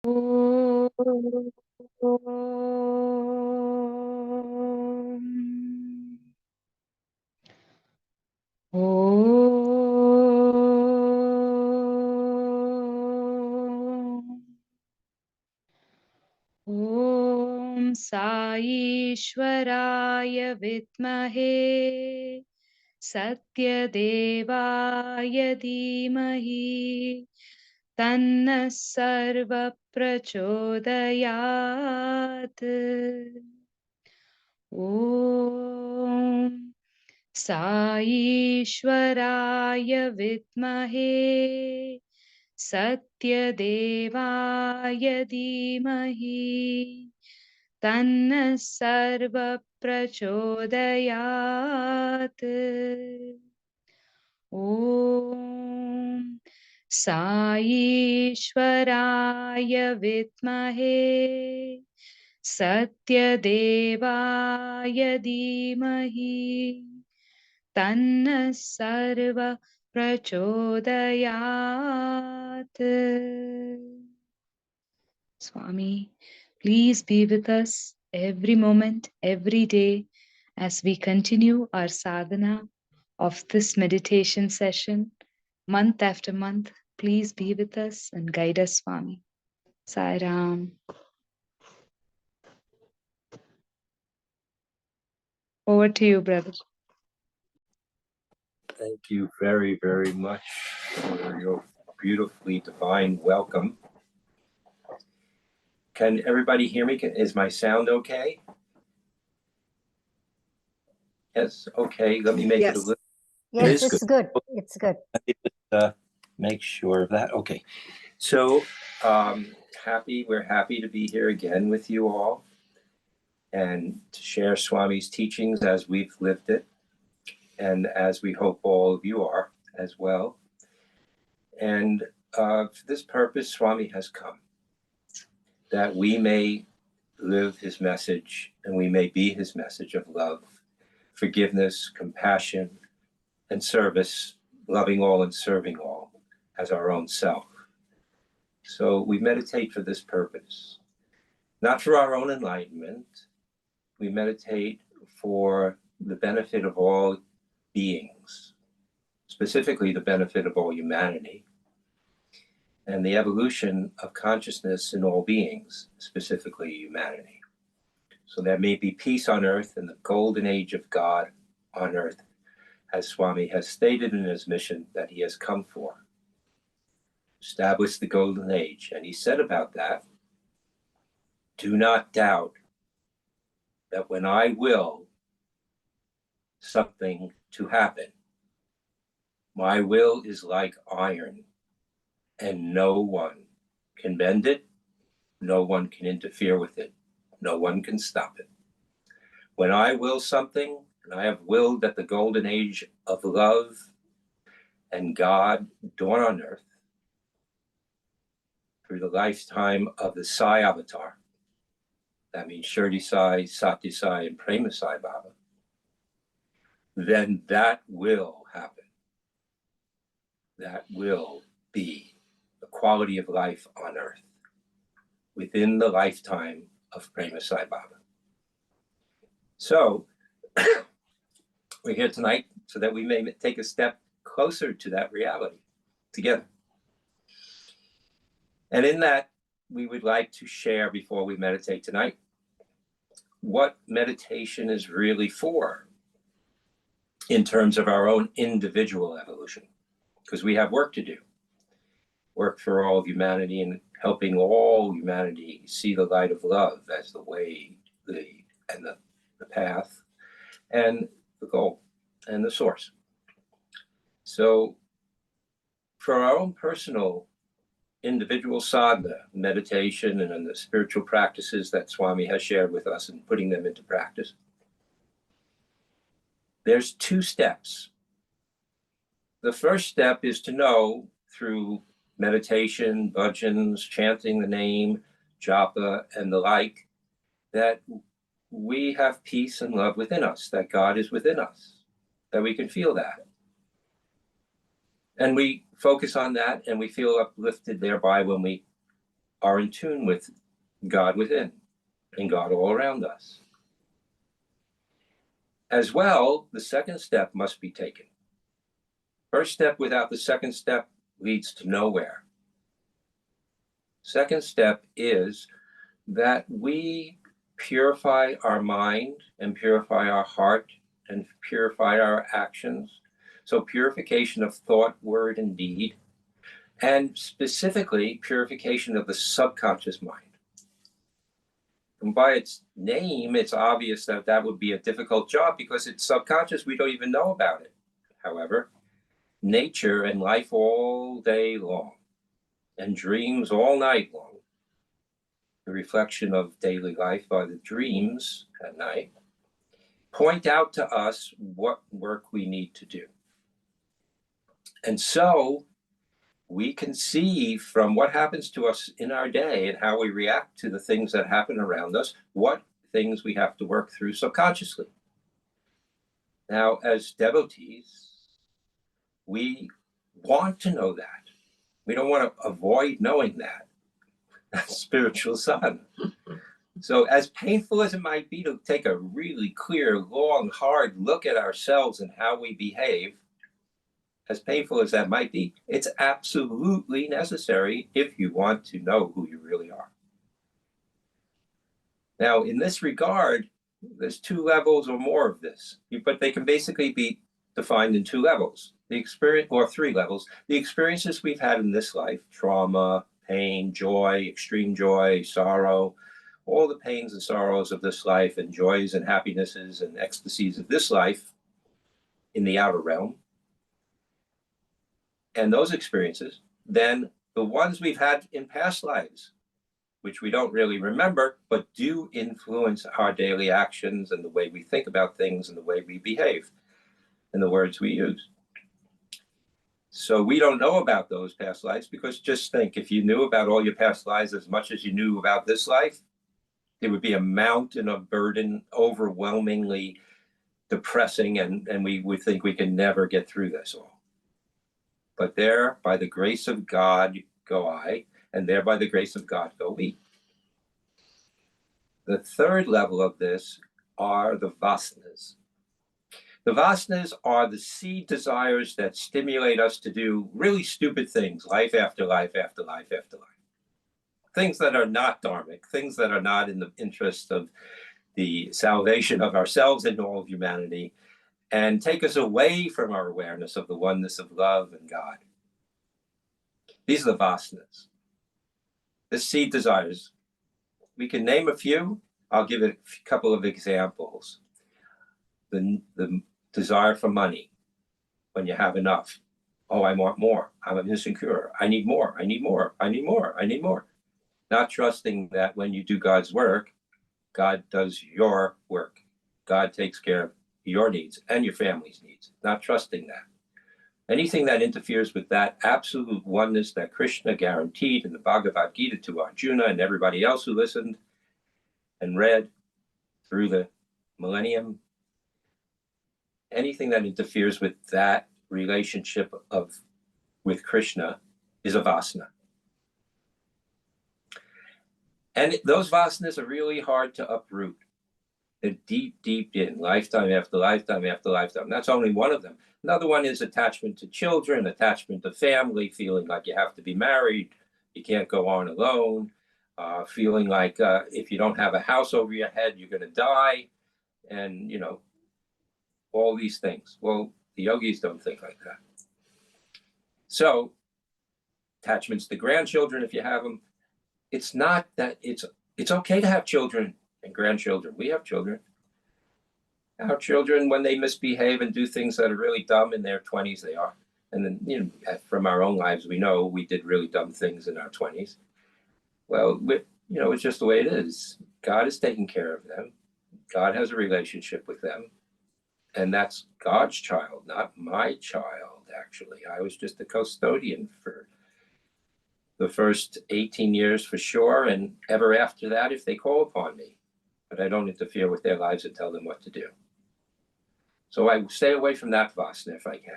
Om Sai Ishwaraya Vidmahe Satyadevaya Dhimahi Tanna Sarva Prachodayat. Om Sai Ishwaraya Vidmahe Satyadevaya Dhimahi Tanna Sarva Prachodayat. Om Sai Ishwaraya Vidmahe Satyadevaya Dhimahi Tanna Sarva Prachodayat. Swami, please be with us every moment, every day, as we continue our sadhana of this meditation session, month after month. Please be with us and guide us, Swami. Sai Ram. Over to you, brother. Thank you very, very much for your beautifully divine welcome. Can everybody hear me? Is my sound okay? Yes, okay. Let me make it a little. Yes, it's good. It's good. Let me just make sure of that. Okay. So we're happy to be here again with you all and to share Swami's teachings as we've lived it and as we hope all of you are as well. And for this purpose, Swami has come, that we may live his message and we may be his message of love, forgiveness, compassion, and service, loving all and serving all as our own self. So we meditate for this purpose, not for our own enlightenment. We meditate for the benefit of all beings, specifically the benefit of all humanity, and the evolution of consciousness in all beings, specifically humanity. So there may be peace on earth and the golden age of God on earth, as Swami has stated in his mission that he has come for. Establish the golden age. And he said about that, do not doubt that when I will something to happen, my will is like iron, and no one can bend it, no one can interfere with it, no one can stop it. When I will something, and I have willed that the golden age of love and God dawn on earth through the lifetime of the Sai avatar, that means Shirdi Sai, Satya Sai, and Prema Sai Baba, then that will happen. That will be the quality of life on earth within the lifetime of Prema Sai Baba. So we're here tonight so that we may take a step closer to that reality together. And in that, we would like to share before we meditate tonight what meditation is really for in terms of our own individual evolution, because we have work to do. Work for all of humanity and helping all humanity see the light of love as the way, the path, and the goal, and the source. So for our own personal individual sadhana, meditation, and the spiritual practices that Swami has shared with us and putting them into practice, there's 2 steps. The first step is to know through meditation, bhajans, chanting the name, japa, and the like, that we have peace and love within us, that God is within us, that we can feel that. And we focus on that and we feel uplifted thereby when we are in tune with God within and God all around us. As well, the second step must be taken. First step without the second step leads to nowhere. Second step is that we purify our mind and purify our heart and purify our actions. So purification of thought, word, and deed, and specifically purification of the subconscious mind. And by its name, it's obvious that that would be a difficult job because it's subconscious. We don't even know about it. However, nature and life all day long and dreams all night long, the reflection of daily life are the dreams at night, point out to us what work we need to do. And so we can see from what happens to us in our day and how we react to the things that happen around us, what things we have to work through subconsciously. Now, as devotees, we want to know that. We don't want to avoid knowing that. That's spiritual sadhana. So as painful as it might be to take a really clear, long, hard look at ourselves and how we behave, as painful as that might be, it's absolutely necessary if you want to know who you really are. Now, in this regard, there's 2 levels or more of this, but they can basically be defined in 2 levels. The experience, or 3 levels, the experiences we've had in this life, trauma, pain, joy, extreme joy, sorrow, all the pains and sorrows of this life and joys and happinesses and ecstasies of this life in the outer realm. And those experiences, then the ones we've had in past lives, which we don't really remember, but do influence our daily actions and the way we think about things and the way we behave and the words we use. So we don't know about those past lives because just think, if you knew about all your past lives as much as you knew about this life, it would be a mountain of burden, overwhelmingly depressing, and we would think we can never get through this all. But there, by the grace of God, go I, and there by the grace of God go we. The third level of this are the vasanas. The vasanas are the seed desires that stimulate us to do really stupid things, life after life after life after life. Things that are not dharmic, things that are not in the interest of the salvation of ourselves and all of humanity, and take us away from our awareness of the oneness of love and God. These are the vasanas. The seed desires. We can name a few. I'll give a couple of examples. The desire for money, when you have enough. Oh, I want more. I'm insecure. I need more. I need more. I need more. I need more. Not trusting that when you do God's work, God does your work. God takes care of your needs and your family's needs. Not trusting that. Anything that interferes with that absolute oneness that Krishna guaranteed in the Bhagavad Gita to Arjuna and everybody else who listened and read through the millennium, anything that interferes with that relationship with Krishna is a vasana. And those vasanas are really hard to uproot. They're deep, deep in, lifetime after lifetime after lifetime. That's only one of them. Another one is attachment to children, attachment to family, feeling like you have to be married, you can't go on alone, feeling like if you don't have a house over your head, you're going to die, and, all these things. Well, the yogis don't think like that. So, attachments to grandchildren, if you have them, it's not that it's okay to have children and grandchildren. We have children. Our children, when they misbehave and do things that are really dumb in their 20s, they are. And then, from our own lives, we know we did really dumb things in our 20s. Well, it's just the way it is. God is taking care of them. God has a relationship with them. And that's God's child, not my child, actually. I was just a custodian for the first 18 years for sure, and ever after that if they call upon me. But I don't interfere with their lives and tell them what to do. So I stay away from that vasana if I can.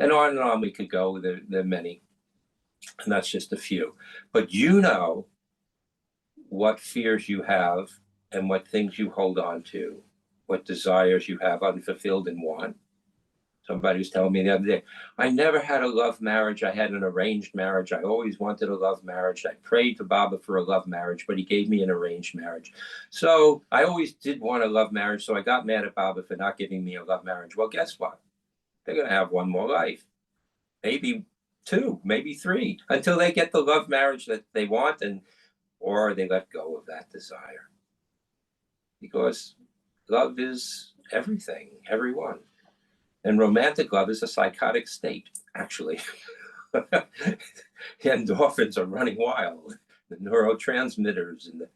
And on we could go. There are many, and that's just a few. But what fears you have and what things you hold on to, what desires you have unfulfilled and want. Somebody was telling me the other day, I never had a love marriage. I had an arranged marriage. I always wanted a love marriage. I prayed to Baba for a love marriage, but he gave me an arranged marriage. So I always did want a love marriage. So I got mad at Baba for not giving me a love marriage. Well, guess what? They're going to have one more life, maybe two, maybe three, until they get the love marriage that they want, and or they let go of that desire. Because love is everything, everyone. And romantic love is a psychotic state, actually. The endorphins are running wild. The neurotransmitters and the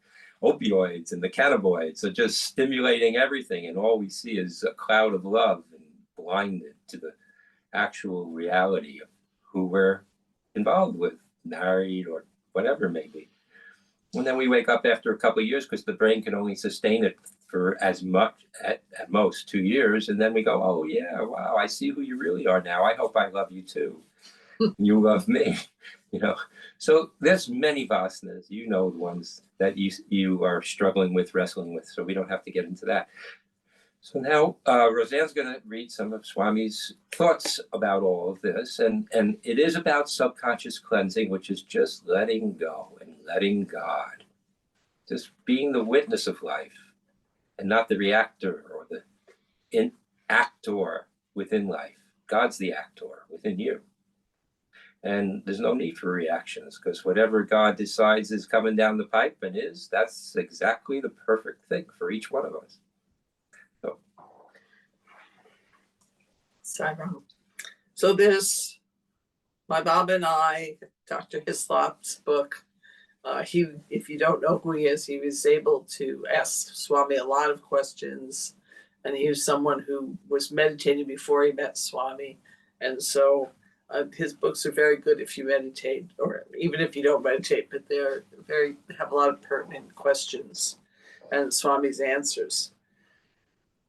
opioids and the cannabinoids are just stimulating everything. And all we see is a cloud of love and blinded to the actual reality of who we're involved with, married or whatever it may be. And then we wake up after a couple of years because the brain can only sustain it for as much, at most 2 years. And then we go, oh yeah, wow, I see who you really are now. I hope I love you too. You love me, you know. So there's many vasanas, you know, the ones that you are struggling with, wrestling with. So we don't have to get into that. So now Roseanne's going to read some of Swami's thoughts about all of this. And it is about subconscious cleansing, which is just letting go and letting God. Just being the witness of life and not the reactor or the actor within life. God's the actor within you. And there's no need for reactions, because whatever God decides is coming down the pipe and that's exactly the perfect thing for each one of us. So there's my Baba and I, Dr. Hislop's book. If you don't know who he is, he was able to ask Swami a lot of questions, and he was someone who was meditating before he met Swami, and so his books are very good if you meditate, or even if you don't meditate, but they have a lot of pertinent questions and Swami's answers.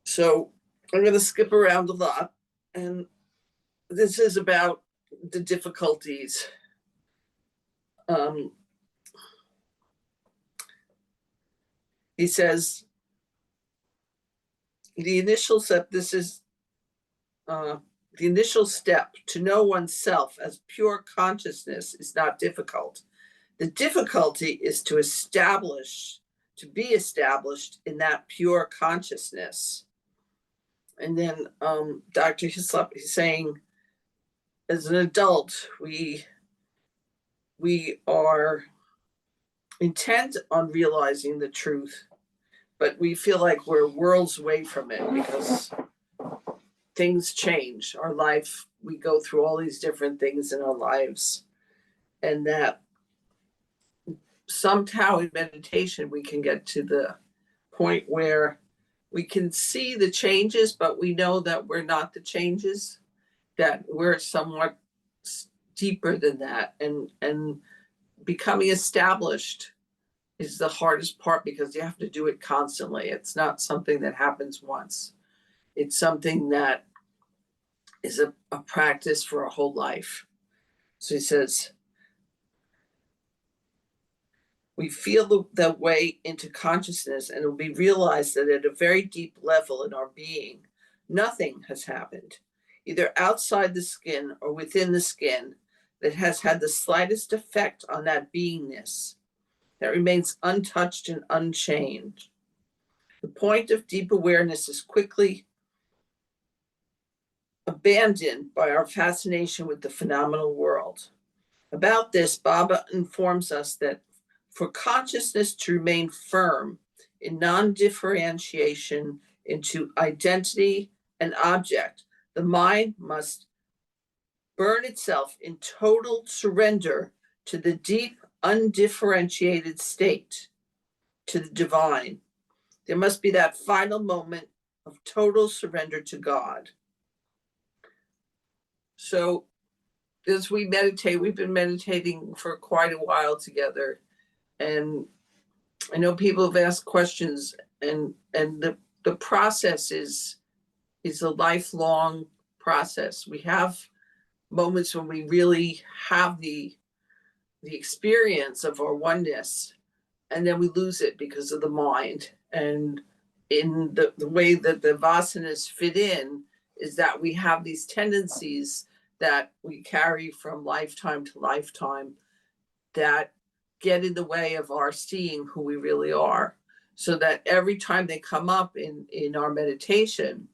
So I'm going to skip around a lot. And this is about the difficulties. He says, the initial step to know oneself as pure consciousness is not difficult. The difficulty is to be established in that pure consciousness. And then Dr. Hislop is saying, as an adult, we are intent on realizing the truth, but we feel like we're worlds away from it because things change. Our life, we go through all these different things in our lives, and that somehow in meditation we can get to the point where we can see the changes, but we know that we're not the changes, that we're somewhat deeper than that. And becoming established is the hardest part because you have to do it constantly. It's not something that happens once. It's something that is a practice for a whole life. So he says, we feel the way into consciousness, and it will be realized that at a very deep level in our being, nothing has happened, either outside the skin or within the skin, that has had the slightest effect on that beingness, that remains untouched and unchanged. The point of deep awareness is quickly abandoned by our fascination with the phenomenal world. About this, Baba informs us that for consciousness to remain firm in non-differentiation into identity and object, the mind must burn itself in total surrender to the deep, undifferentiated state, to the divine. There must be that final moment of total surrender to God. So as we meditate, we've been meditating for quite a while together. And I know people have asked questions, and the process is a lifelong process. We have moments when we really have the experience of our oneness, and then we lose it because of the mind. And in the way that the vasanas fit in is that we have these tendencies that we carry from lifetime to lifetime that get in the way of our seeing who we really are. So that every time they come up in our meditation,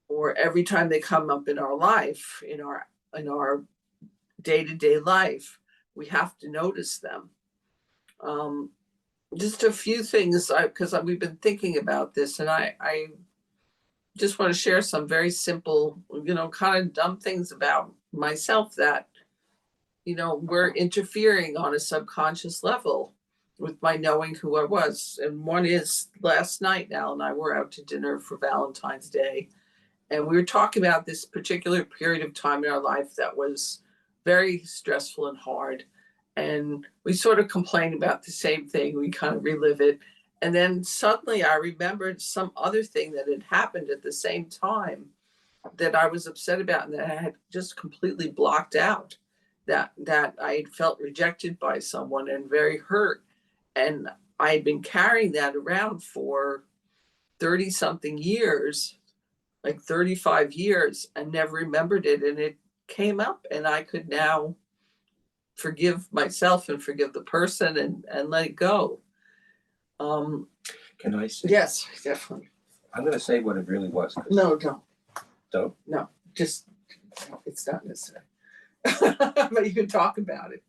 or every time they come up in our life, in our day-to-day life, we have to notice them. Just a few things, because we've been thinking about this, and I just want to share some very simple, kind of dumb things about myself that, were interfering on a subconscious level with my knowing who I was. And one is, last night, Al and I were out to dinner for Valentine's Day, and we were talking about this particular period of time in our life that was very stressful and hard. And we sort of complain about the same thing. We kind of relive it. And then suddenly I remembered some other thing that had happened at the same time that I was upset about and that I had just completely blocked out, that I had felt rejected by someone and very hurt. And I had been carrying that around for 30 something years, like 35 years, and never remembered it. And it came up, and I could now forgive myself and forgive the person and let it go. Can I say? Yes, definitely. I'm going to say what it really was. No, don't. Don't? No, just, it's not necessary. But you can talk about it.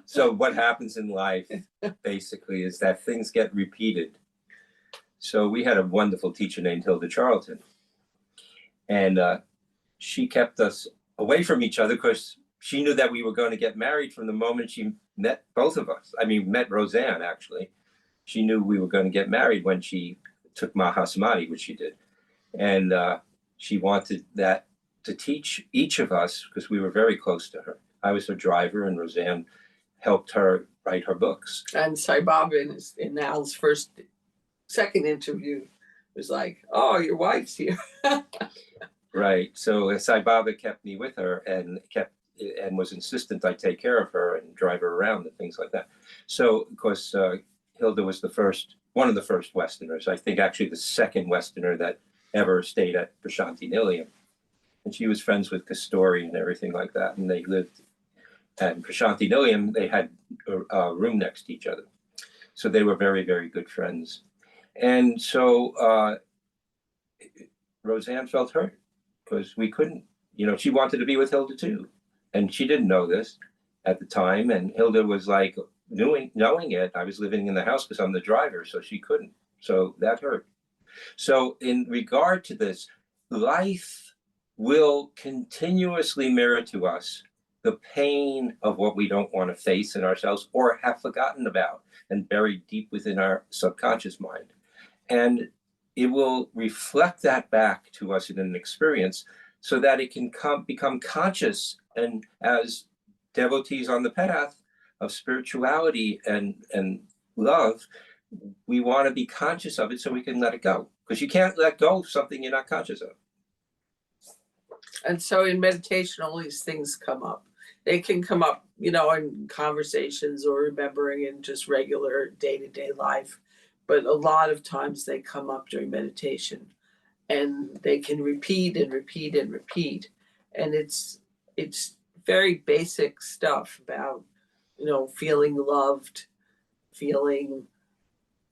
So what happens in life basically is that things get repeated. So we had a wonderful teacher named Hilda Charlton, and she kept us away from each other because she knew that we were going to get married from the moment she met both of us. I mean, met Roseanne, actually. She knew we were going to get married when she took Mahasamadhi, which she did. And she wanted that to teach each of us, because we were very close to her. I was her driver, and Roseanne helped her write her books. And Sai Baba in Al's second interview was like, "Oh, your wife's here." Right. So Sai Baba kept me with her and was insistent I take care of her and drive her around and things like that. So of course, Hilda was one of the first Westerners. I think actually the second Westerner that ever stayed at Prashanti Nilayam. And she was friends with Kastori and everything like that. And they lived at Prashanti Nilayam. They had a room next to each other. So they were very, very good friends. And so Roseanne felt hurt because we couldn't, she wanted to be with Hilda too. And she didn't know this at the time. And Hilda was like, knowing it, I was living in the house because I'm the driver, so she couldn't. So that hurt. So in regard to this, life will continuously mirror to us the pain of what we don't want to face in ourselves or have forgotten about and buried deep within our subconscious mind. And it will reflect that back to us in an experience so that it can become conscious. And as devotees on the path of spirituality and love, we want to be conscious of it so we can let it go. Because you can't let go of something you're not conscious of. And so in meditation, all these things come up. They can come up, in conversations or remembering in just regular day-to-day life. But a lot of times they come up during meditation, and they can repeat and repeat and repeat. And it's very basic stuff about, feeling loved, feeling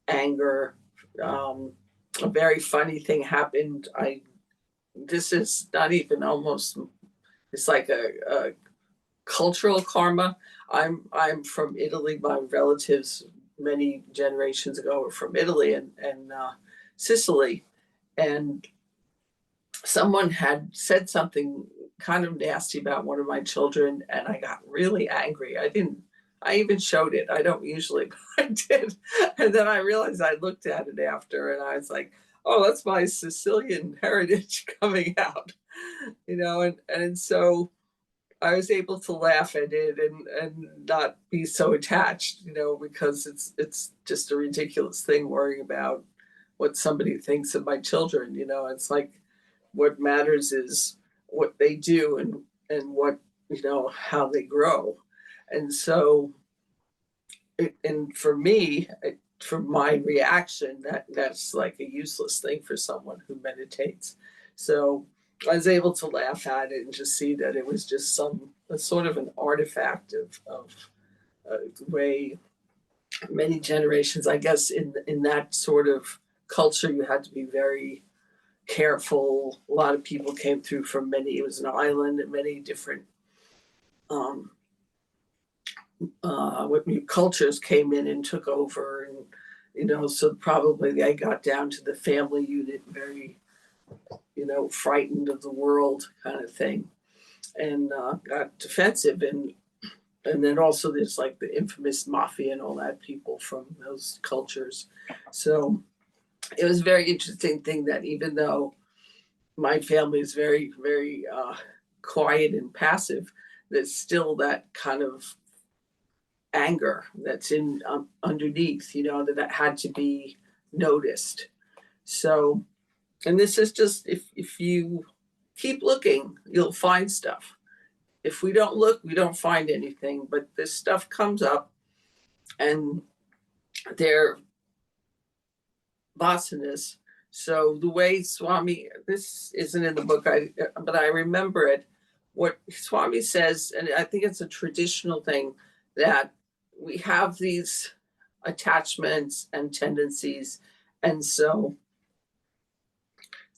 anger. A very funny thing happened. This is not even almost, it's like a cultural karma. I'm from Italy. My relatives many generations ago were from Italy and Sicily. And someone had said something kind of nasty about one of my children, and I got really angry. I even showed it. I don't usually, but I did. And then I realized I looked at it after, and I was like, oh, that's my Sicilian heritage coming out, and so I was able to laugh at it and not be so attached, because it's just a ridiculous thing worrying about what somebody thinks of my children. It's like, what matters is what they do and what, how they grow. And so, and for me, for my reaction, that's like a useless thing for someone who meditates. So I was able to laugh at it and just see that it was just a sort of an artifact of the way many generations, I guess, in that sort of culture, you had to be very careful. A lot of people came through from it was an island, and many different cultures came in and took over, and so probably they got down to the family unit, very frightened of the world kind of thing, and got defensive, and then also there's like the infamous mafia and all that people from those cultures. So it was a very interesting thing that even though my family is very, very quiet and passive, there's still that kind of anger that's in underneath, that had to be noticed. So, and this is just, if you keep looking, you'll find stuff. If we don't look, we don't find anything, but this stuff comes up, and they're vasanas. So the way Swami, this isn't in the book, but I remember it, what Swami says, and I think it's a traditional thing, that we have these attachments and tendencies, and so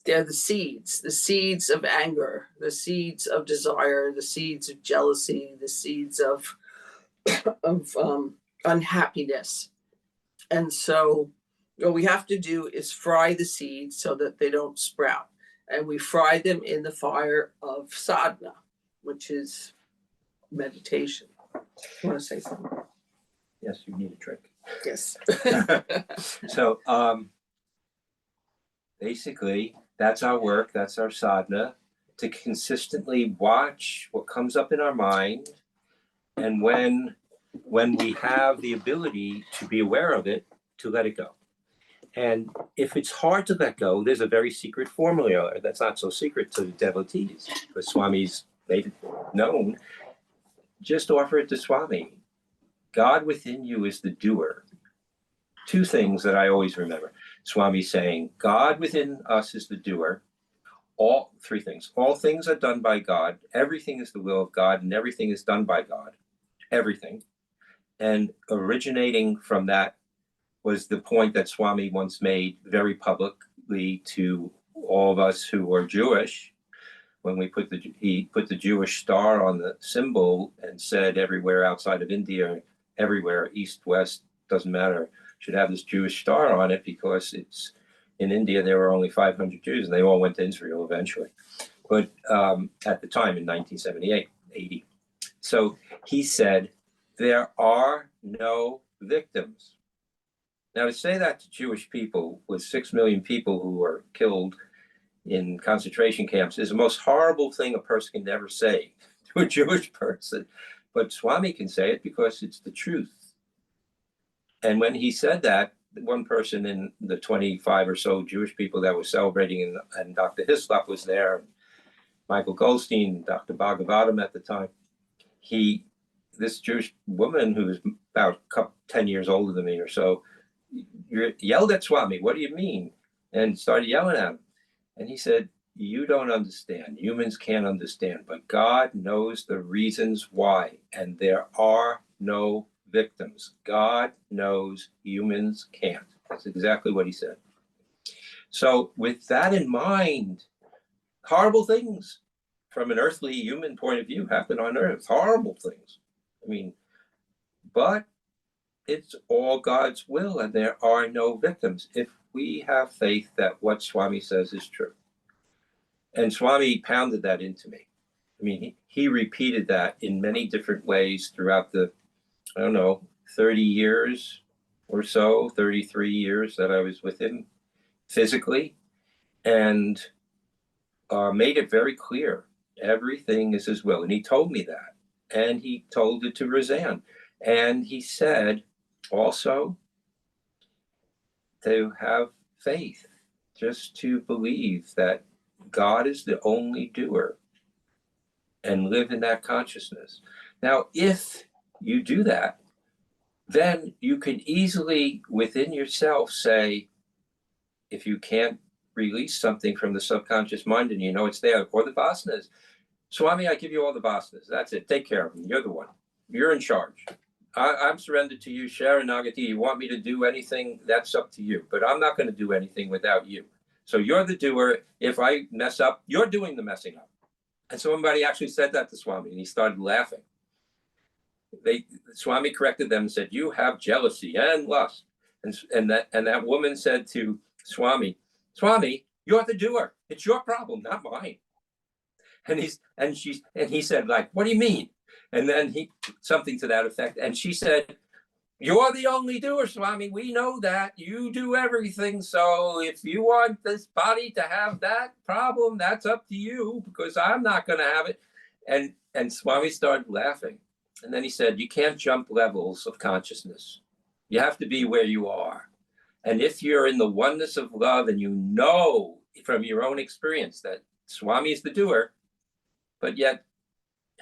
they're the seeds of anger, the seeds of desire, the seeds of jealousy, the seeds of unhappiness. And so what we have to do is fry the seeds so that they don't sprout. And we fry them in the fire of sadhana, which is meditation. You want to say something? Yes, you need a drink. Yes. So basically, that's our work, that's our sadhana, to consistently watch what comes up in our mind. And when we have the ability to be aware of it, to let it go. And if it's hard to let go, there's a very secret formula that's not so secret to the devotees, but Swami's made it known. Just offer it to Swami. God within you is the doer. Two things that I always remember. Swami saying, God within us is the doer. Three things. All things are done by God. Everything is the will of God, and everything is done by God. Everything. And originating from that was the point that Swami once made very publicly to all of us who were Jewish, when he put the Jewish star on the symbol and said everywhere outside of India, everywhere, east, west, doesn't matter, should have this Jewish star on it, because it's in India, there were only 500 Jews, and they all went to Israel eventually. But at the time, in 1978, 80. So he said, there are no victims. Now, to say that to Jewish people, with 6 million people who were killed in concentration camps, is the most horrible thing a person can ever say to a Jewish person. But Swami can say it because it's the truth. And when he said that, one person in the 25 or so Jewish people that were celebrating, and Dr. Hislop was there, and Michael Goldstein, Dr. Bhagavatam at the time, this Jewish woman who was about 10 years older than me or so, yelled at Swami, what do you mean? And started yelling at him. And he said, you don't understand. Humans can't understand, but God knows the reasons why. And there are no victims. God knows, humans can't. That's exactly what he said. So with that in mind, horrible things from an earthly human point of view happen on earth. Horrible things. I mean, but it's all God's will, and there are no victims if we have faith that what Swami says is true. And Swami pounded that into me. I mean, he repeated that in many different ways throughout the, 30 years or so, 33 years that I was with him physically, and made it very clear. Everything is his will. And he told me that. And he told it to Roseanne. And he said also to have faith, just to believe that God is the only doer, and live in that consciousness. Now, if you do that, then you can easily within yourself say, if you can't release something from the subconscious mind and you know it's there, or the vasanas, Swami, I give you all the vasanas. That's it. Take care of them. You're the one. You're in charge. I'm surrendered to you, Sharanagati. You want me to do anything, that's up to you. But I'm not going to do anything without you. So you're the doer. If I mess up, you're doing the messing up. And somebody actually said that to Swami, and he started laughing. Swami corrected them and said, you have jealousy and lust. And that woman said to Swami, Swami, you're the doer. It's your problem, not mine. And he said, like, what do you mean? And then something to that effect. And she said, you're the only doer, Swami. We know that. You do everything. So if you want this body to have that problem, that's up to you, because I'm not going to have it. And Swami started laughing. And then he said, you can't jump levels of consciousness. You have to be where you are. And if you're in the oneness of love and you know from your own experience that Swami is the doer, but yet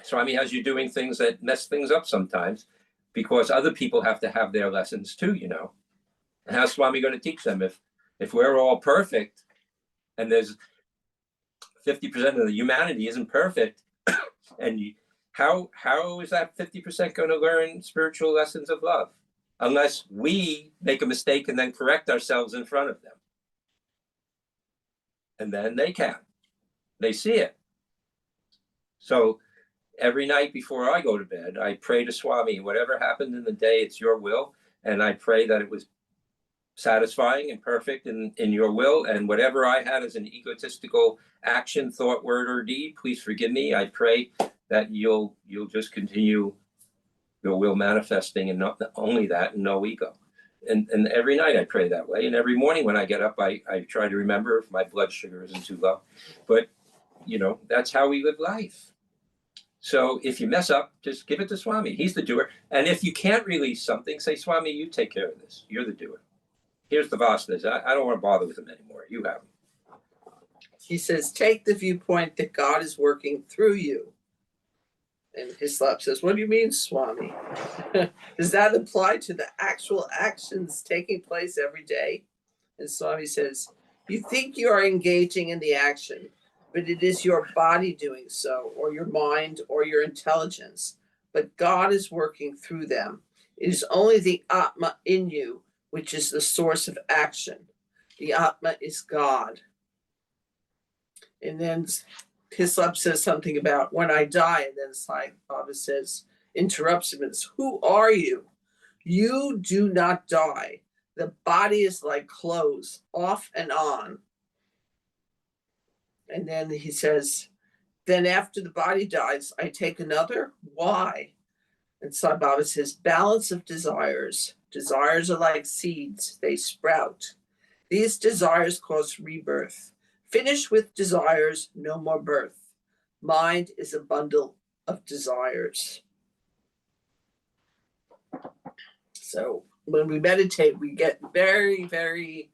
Swami has you doing things that mess things up sometimes, because other people have to have their lessons too, you know. And how's Swami going to teach them if we're all perfect and there's 50% of the humanity isn't perfect? And how is that 50% going to learn spiritual lessons of love unless we make a mistake and then correct ourselves in front of them? And then they see it. So every night before I go to bed, I pray to Swami, whatever happened in the day, it's your will. And I pray that it was satisfying and perfect in your will. And whatever I had as an egotistical action, thought, word, or deed, please forgive me. I pray that you'll just continue your will manifesting, and not only that, and no ego. And every night I pray that way. And every morning when I get up, I try to remember if my blood sugar isn't too low. But, you know, that's how we live life. So if you mess up, just give it to Swami. He's the doer. And if you can't release something, say, Swami, you take care of this. You're the doer. Here's the vasanas. I don't want to bother with them anymore. You have them. He says, take the viewpoint that God is working through you. And Hislop says, what do you mean, Swami? Does that apply to the actual actions taking place every day? And Swami says, you think you are engaging in the action, but it is your body doing so, or your mind, or your intelligence. But God is working through them. It is only the Atma in you, which is the source of action. The Atma is God. And then Hislop says something about when I die, and then Sai Baba says, interrupts him and says, who are you? You do not die. The body is like clothes, off and on. And then he says, then after the body dies, I take another? Why? And Sai Baba says, balance of desires. Desires are like seeds, they sprout. These desires cause rebirth. Finish with desires, no more birth. Mind is a bundle of desires. So when we meditate, we get very, very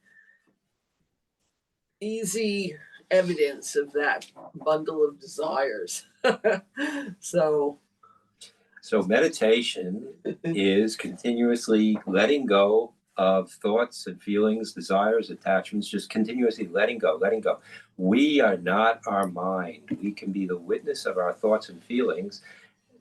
easy evidence of that bundle of desires. So meditation is continuously letting go of thoughts and feelings, desires, attachments, just continuously letting go. We are not our mind. We can be the witness of our thoughts and feelings.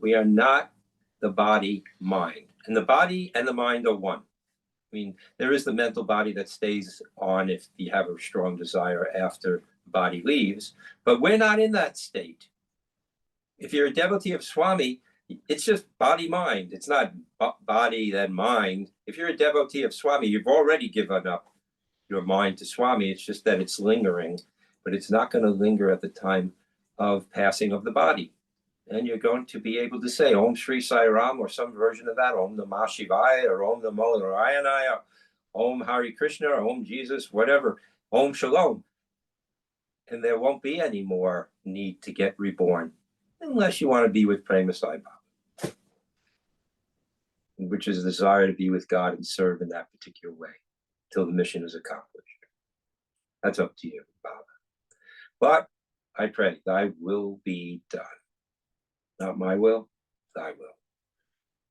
We are not the body mind. And the body and the mind are one. I mean, there is the mental body that stays on if you have a strong desire after the body leaves, but we're not in that state. If you're a devotee of Swami, it's just body mind. It's not body then mind. If you're a devotee of Swami, you've already given up your mind to Swami. It's just that it's lingering, but it's not going to linger at the time of passing of the body. And you're going to be able to say Om Shri Sai Ram, or some version of that, Om Namah Shivaya, or Om Namo Narayana, Om Hare Krishna, or Om Jesus, whatever, Om Shalom. And there won't be any more need to get reborn, unless you want to be with Prema Sai Baba, which is a desire to be with God and serve in that particular way till the mission is accomplished. That's up to you, Baba. But I pray, thy will be done. Not my will, thy will.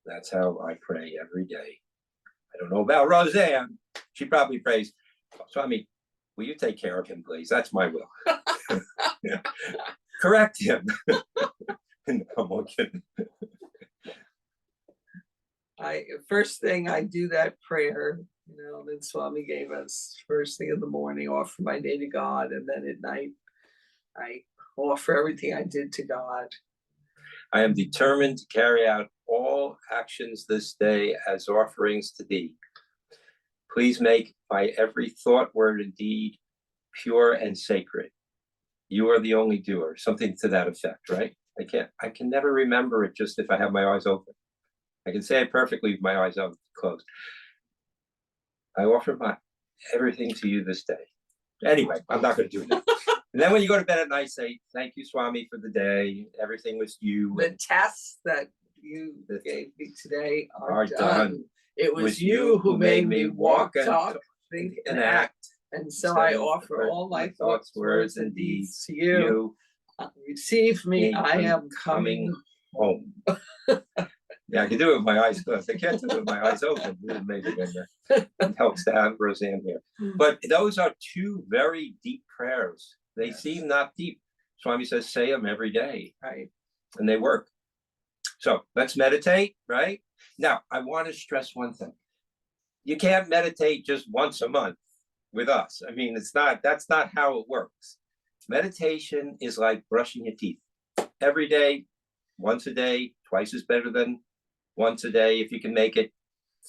That's how I pray every day. I don't know about Roseanne. She probably prays, Swami, will you take care of him, please? That's my will. Correct him. No, I'm kidding. First thing I do that prayer, that Swami gave us first thing in the morning, offer my day to God, and then at night I offer everything I did to God. I am determined to carry out all actions this day as offerings to thee. Please make my every thought, word, and deed pure and sacred. You are the only doer. Something to that effect, right? I can never remember it just if I have my eyes open. I can say it perfectly with my eyes closed. I offer my everything to you this day. Anyway, I'm not going to do that. And then when you go to bed at night, say, thank you, Swami, for the day. Everything was you. The tasks that you gave me today are done. It was you who made me walk, talk, think, and act. And so I offer all my thoughts, words, and deeds to you. Receive me, I am coming home. Yeah, I can do it with my eyes closed. I can't do it with my eyes open. It's amazing. It helps to have Roseanne here. But those are two very deep prayers. They seem not deep. Swami says, say them every day. Right. And they work. So let's meditate, right? Now, I want to stress one thing. You can't meditate just once a month with us. I mean, that's not how it works. Meditation is like brushing your teeth. Every day, once a day, twice is better than once a day. If you can make it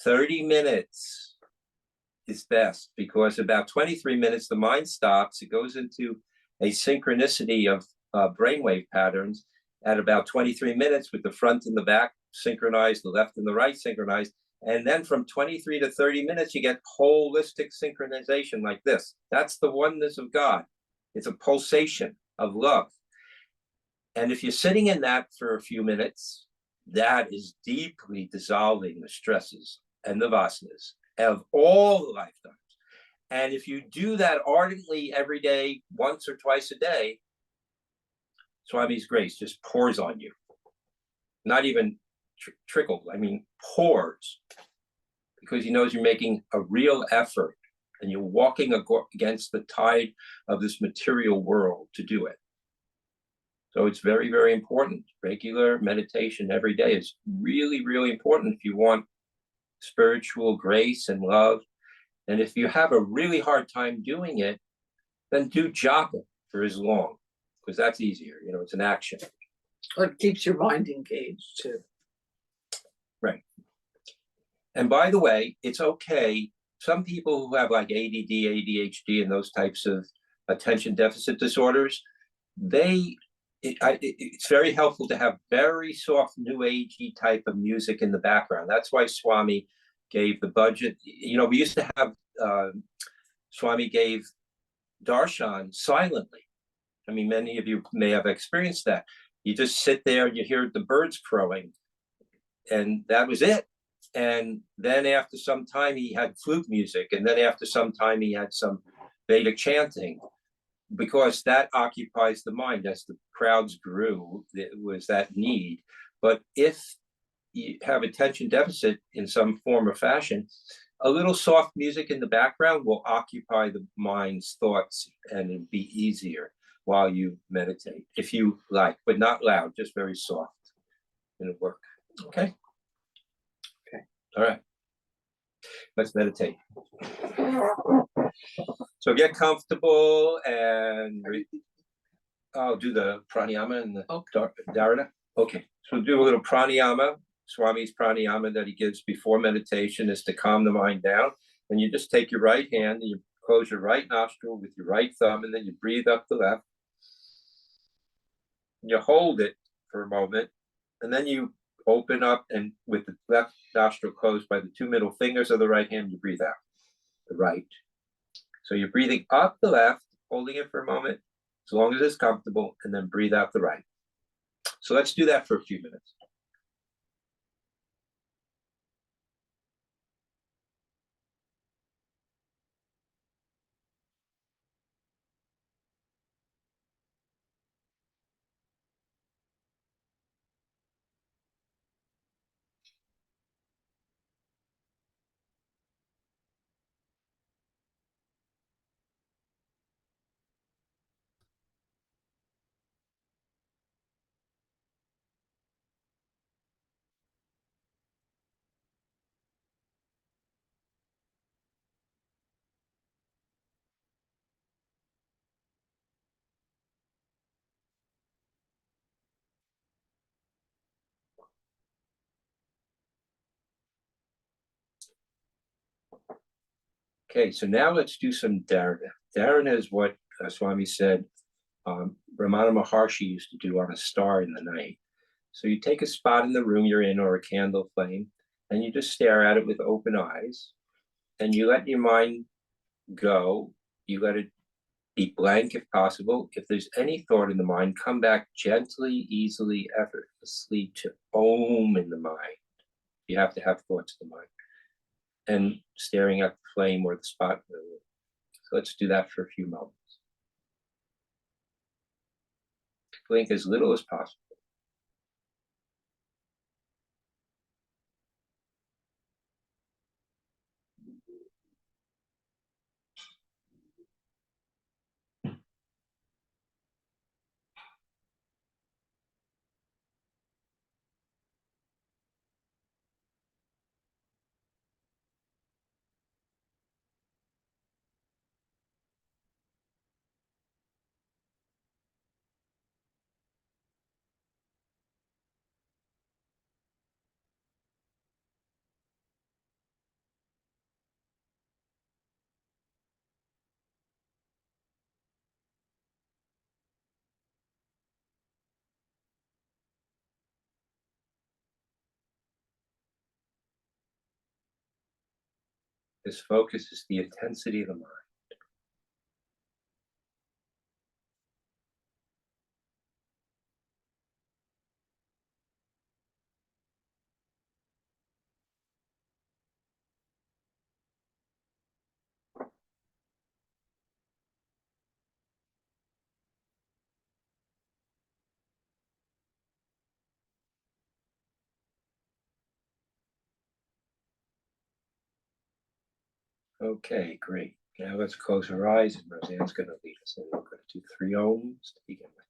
30 minutes is best, because about 23 minutes, the mind stops. It goes into a synchronicity of brainwave patterns at about 23 minutes, with the front and the back synchronized, the left and the right synchronized. And then from 23 to 30 minutes, you get holistic synchronization like this. That's the oneness of God. It's a pulsation of love. And if you're sitting in that for a few minutes, that is deeply dissolving the stresses and the vasanas of all the lifetimes. And if you do that ardently every day, once or twice a day, Swami's grace just pours on you. Not even trickles, I mean pours. Because he knows you're making a real effort and you're walking against the tide of this material world to do it. So it's very, very important. Regular meditation every day is really, really important if you want spiritual grace and love. And if you have a really hard time doing it, then do japa for as long, because that's easier. It's an action. It keeps your mind engaged too. Right. And by the way, it's okay. Some people who have like ADD, ADHD, and those types of attention deficit disorders, it's very helpful to have very soft new agey type of music in the background. That's why Swami gave the budget. We used to have Swami gave darshan silently. I mean, many of you may have experienced that. You just sit there and you hear the birds crowing, and that was it. And then after some time, he had flute music, and then after some time, he had some Vedic chanting, because that occupies the mind. As the crowds grew, it was that need. But if you have attention deficit in some form or fashion, a little soft music in the background will occupy the mind's thoughts, and it'll be easier while you meditate, if you like, but not loud, just very soft. It'll work. Okay. All right. Let's meditate. So get comfortable and I'll do the pranayama and the dharana. Okay, so we'll do a little pranayama. Swami's pranayama that he gives before meditation is to calm the mind down. And you just take your right hand and you close your right nostril with your right thumb, and then you breathe up the left. And you hold it for a moment, and then you open up, and with the left nostril closed by the two middle fingers of the right hand, you breathe out the right. So you're breathing up the left, holding it for a moment, as long as it's comfortable, and then breathe out the right. So let's do that for a few minutes. Okay, so now let's do some dharana. Dharana is what Swami said Ramana Maharshi used to do on a star in the night. So you take a spot in the room you're in or a candle flame, and you just stare at it with open eyes, and you let your mind go. You let it be blank if possible. If there's any thought in the mind, come back gently, easily, effortlessly to Om in the mind. You have to have thoughts in the mind. And staring at the flame or the spot in the room. So let's do that for a few moments. Blink as little as possible. This focus is the intensity of the mind. Okay, great. Now let's close our eyes and Roseanne's going to lead us in. We're going to do 3 ohms to begin with.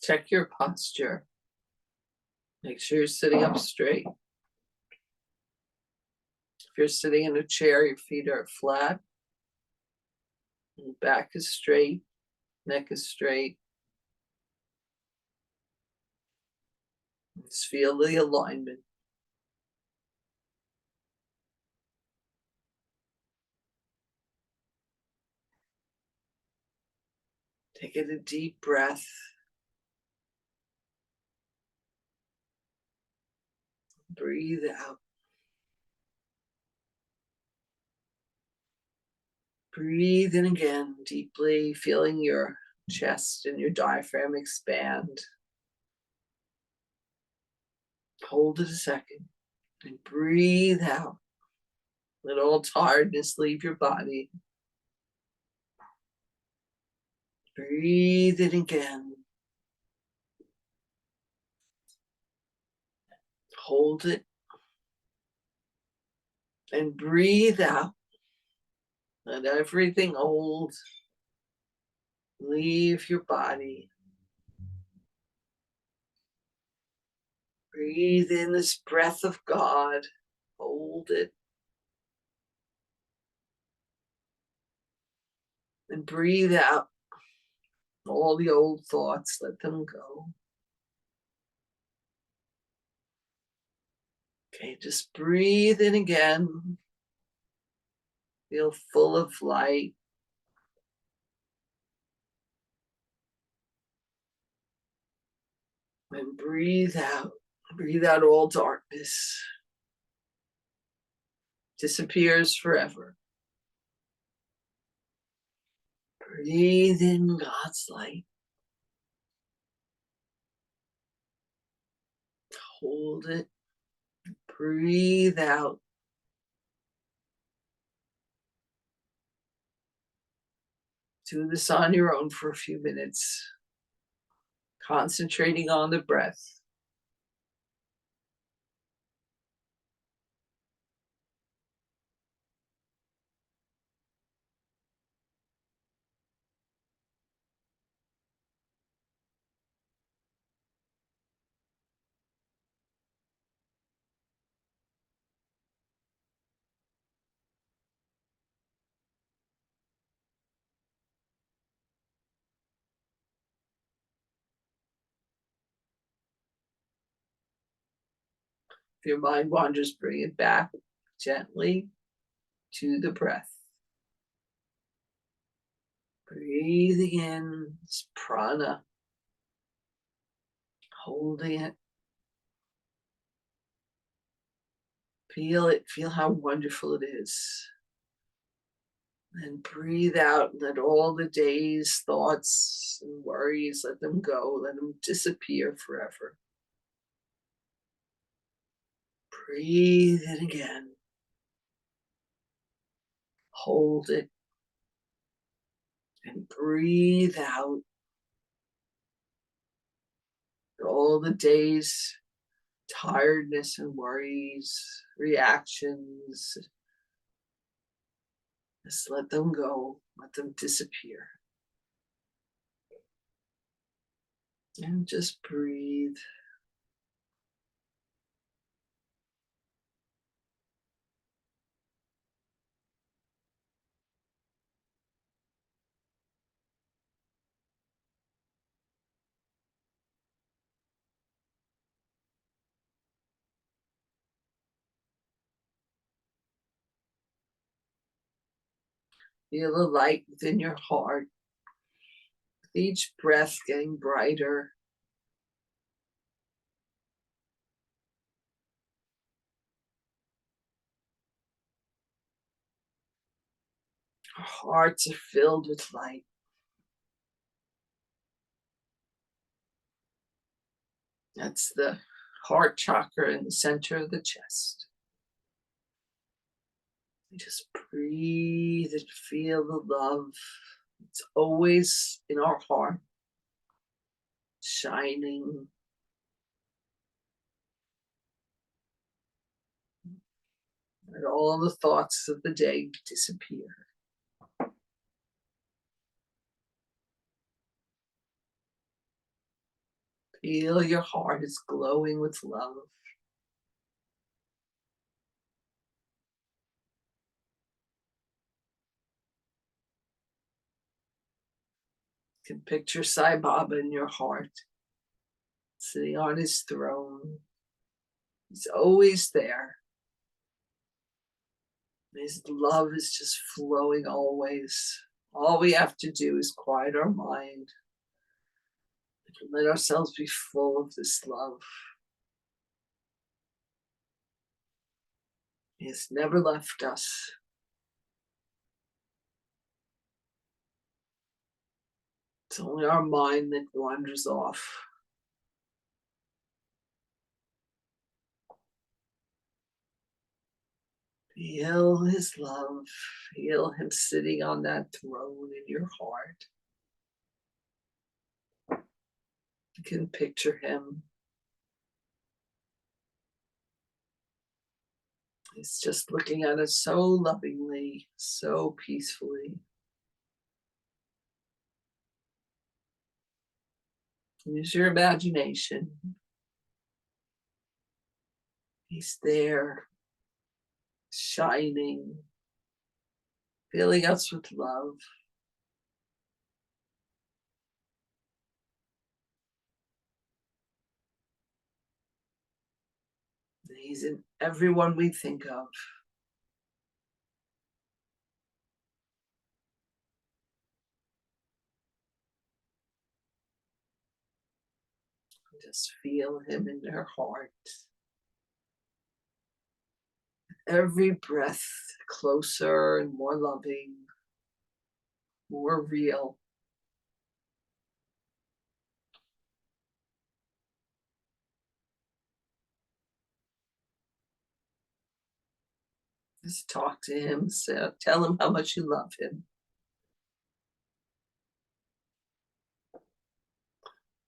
Check your posture. Make sure you're sitting up straight. If you're sitting in a chair, your feet are flat. Back is straight. Neck is straight. Just feel the alignment. Take a deep breath. Breathe out. Breathe in again deeply, feeling your chest and your diaphragm expand. Hold it a second and breathe out. Let all tiredness leave your body. Breathe in again. Hold it and breathe out. Let everything old leave your body. Breathe in this breath of God. Hold it. And breathe out all the old thoughts. Let them go. Okay, just breathe in again. Feel full of light. And breathe out. Breathe out all darkness. Disappears forever. Breathe in God's light. Hold it. Breathe out. Do this on your own for a few minutes. Concentrating on the breath. If your mind wanders, bring it back gently to the breath. Breathing in this prana, holding it. Feel it, feel how wonderful it is. And breathe out, let all the day's thoughts and worries, let them go, let them disappear forever. Breathe in again. Hold it. And breathe out. All the day's tiredness and worries, reactions, just let them go, let them disappear. And just breathe. Feel the light within your heart. With each breath getting brighter. Our hearts are filled with light. That's the heart chakra in the center of the chest. And just breathe and feel the love. It's always in our heart, shining. And all the thoughts of the day disappear. Feel your heart is glowing with love. You can picture Sai Baba in your heart, sitting on his throne. He's always there. His love is just flowing always. All we have to do is quiet our mind and let ourselves be full of this love. He has never left us. It's only our mind that wanders off. Feel his love. Feel him sitting on that throne in your heart. You can picture him. He's just looking at us so lovingly, so peacefully. Use your imagination. He's there, shining, filling us with love. He's in everyone we think of. Just feel him in your heart. Every breath closer and more loving, more real. Just talk to him, tell him how much you love him.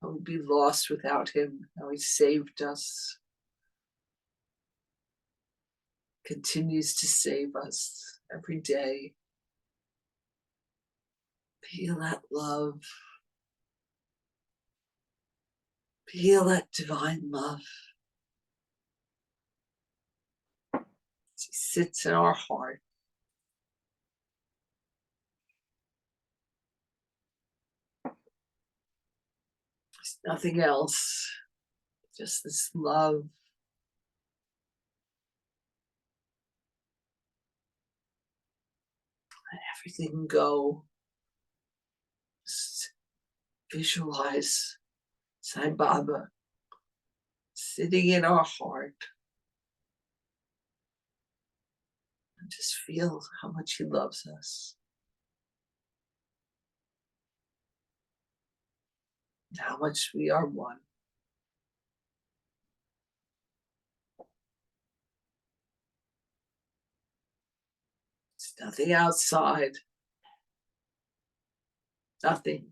How we'd be lost without him, how he saved us. Continues to save us every day. Feel that love. Feel that divine love. He sits in our heart. There's nothing else, just this love. everything go. Just visualize Sai Baba sitting in our heart. And just feel how much he loves us. And how much we are one. There's nothing outside. Nothing.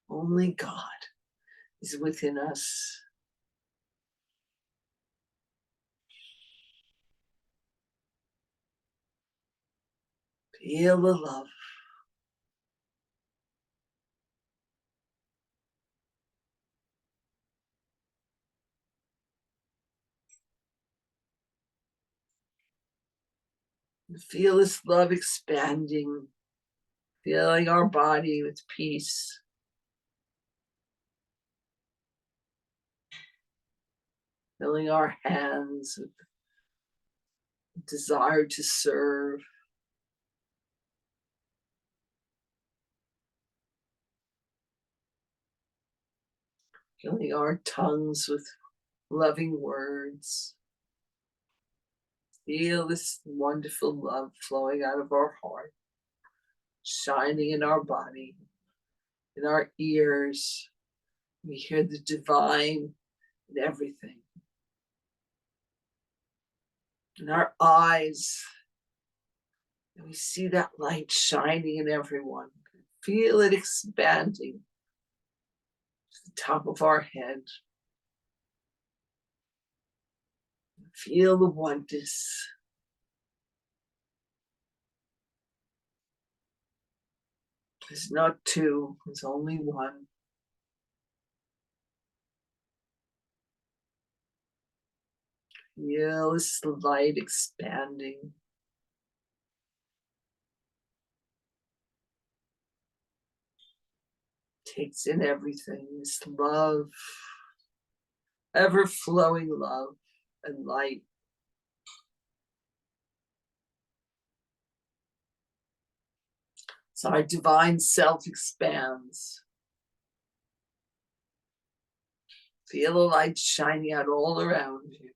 Only God is within us. Feel the love. And feel this love expanding, filling our body with peace. Filling our hands with desire to serve. Filling our tongues with loving words. Feel this wonderful love flowing out of our heart, shining in our body, in our ears. We hear the divine in everything. In our eyes, and we see that light shining in everyone. Feel it expanding to the top of our head. Feel the oneness. There's not two, there's only one. Feel this light expanding. Takes in everything, this love, ever flowing love and light. So our divine self expands. Feel the light shining out all around you.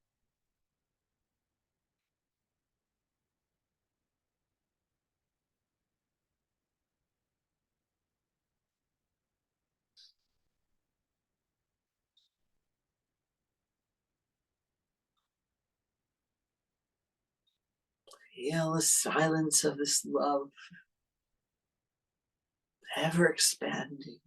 Feel the silence of this love, ever expanding.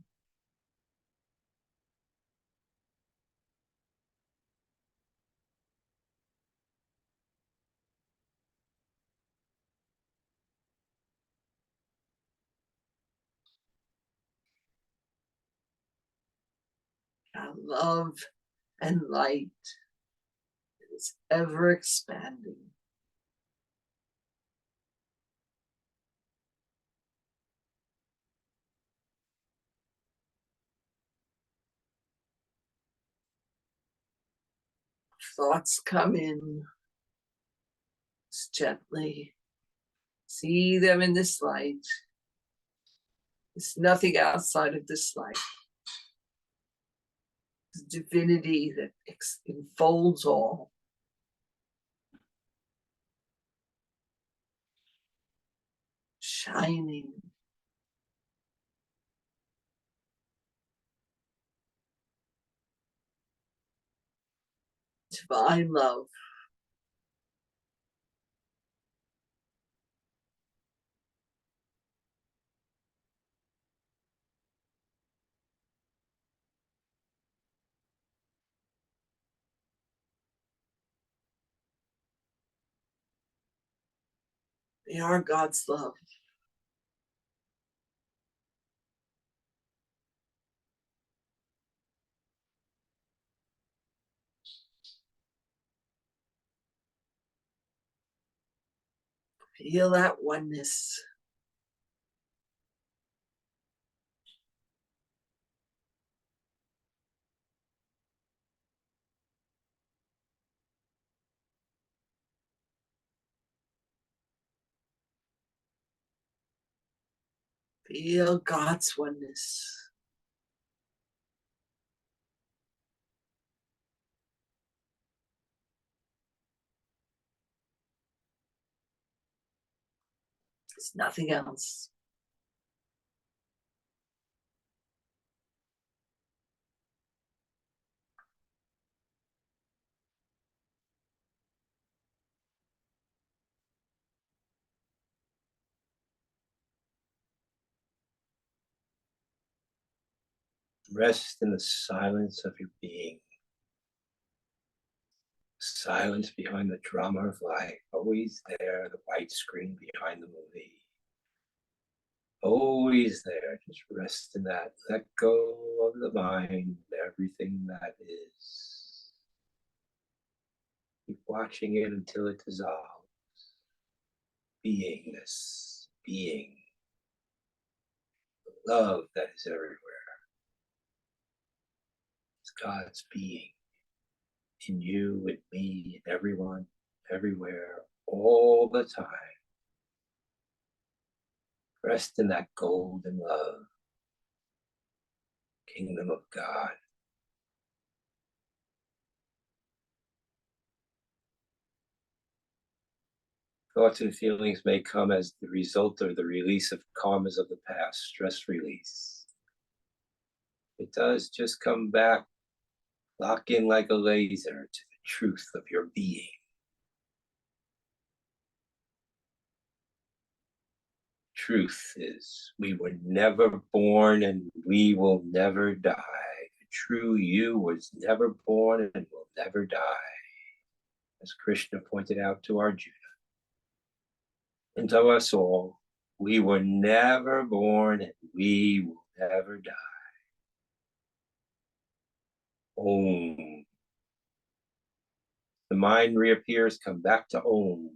Our love and light is ever expanding. Thoughts come in, just gently. See them in this light. There's nothing outside of this light. It's divinity that enfolds all. Shining. Divine love. They are God's love. Feel that oneness. Feel God's oneness. It's nothing else. Rest in the silence of your being. Silence behind the drama of life. Always there, the white screen behind the movie. Always there. Just rest in that. Let go of the mind, everything that is. Keep watching it until it dissolves. Beingness, being. Love that is everywhere. It's God's being in you, in me, in everyone, everywhere, all the time. Rest in that golden love, kingdom of God. Thoughts and feelings may come as the result or the release of karmas of the past, stress release. It does just come back, lock in like a laser to the truth of your being. Truth is, we were never born and we will never die. The true you was never born and will never die. As Krishna pointed out to Arjuna. And to us all, we were never born and we will never die. Om. The mind reappears, come back to Om.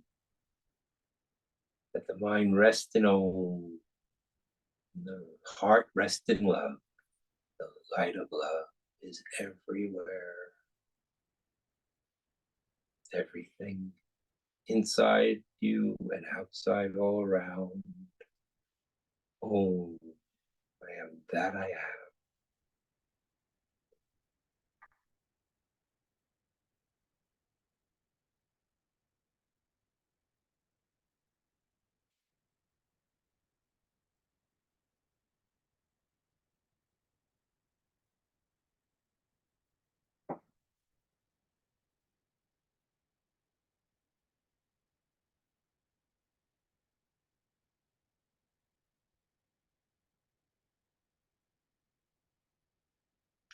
Let the mind rest in Om. The heart rest in love. The light of love is everywhere. Everything inside you and outside all around. Om. I am that I am.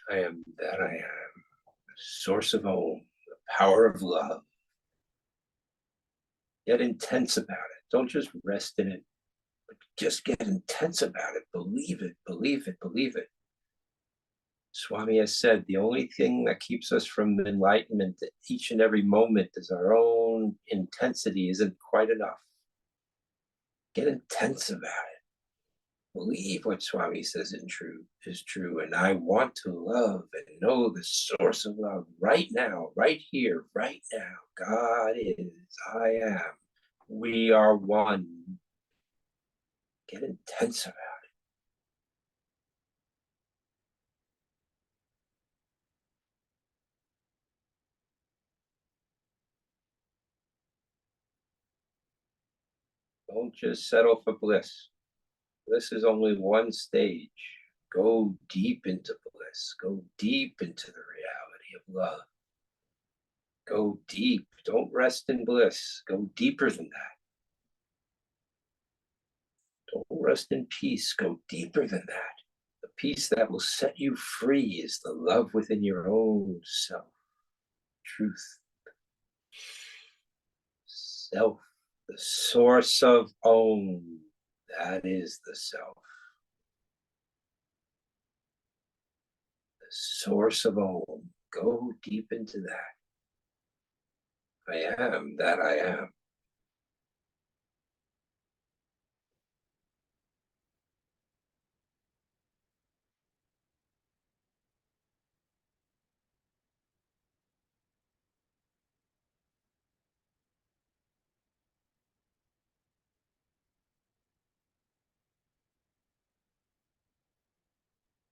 I am that I am. The source of Om. The power of love. Get intense about it. Don't just rest in it, but just get intense about it. Believe it, believe it, believe it. Swami has said the only thing that keeps us from enlightenment at each and every moment is our own intensity isn't quite enough. Get intense about it. Believe what Swami says is true. And I want to love and know the source of love right now, right here, right now. God is, I am. We are one. Get intense about it. Don't just settle for bliss. Bliss is only one stage. Go deep into bliss. Go deep into the reality of love. Go deep. Don't rest in bliss. Go deeper than that. Don't rest in peace. Go deeper than that. The peace that will set you free is the love within your own self. Truth. Self. The source of Om. That is the self. The source of Om. Go deep into that. I am that I am.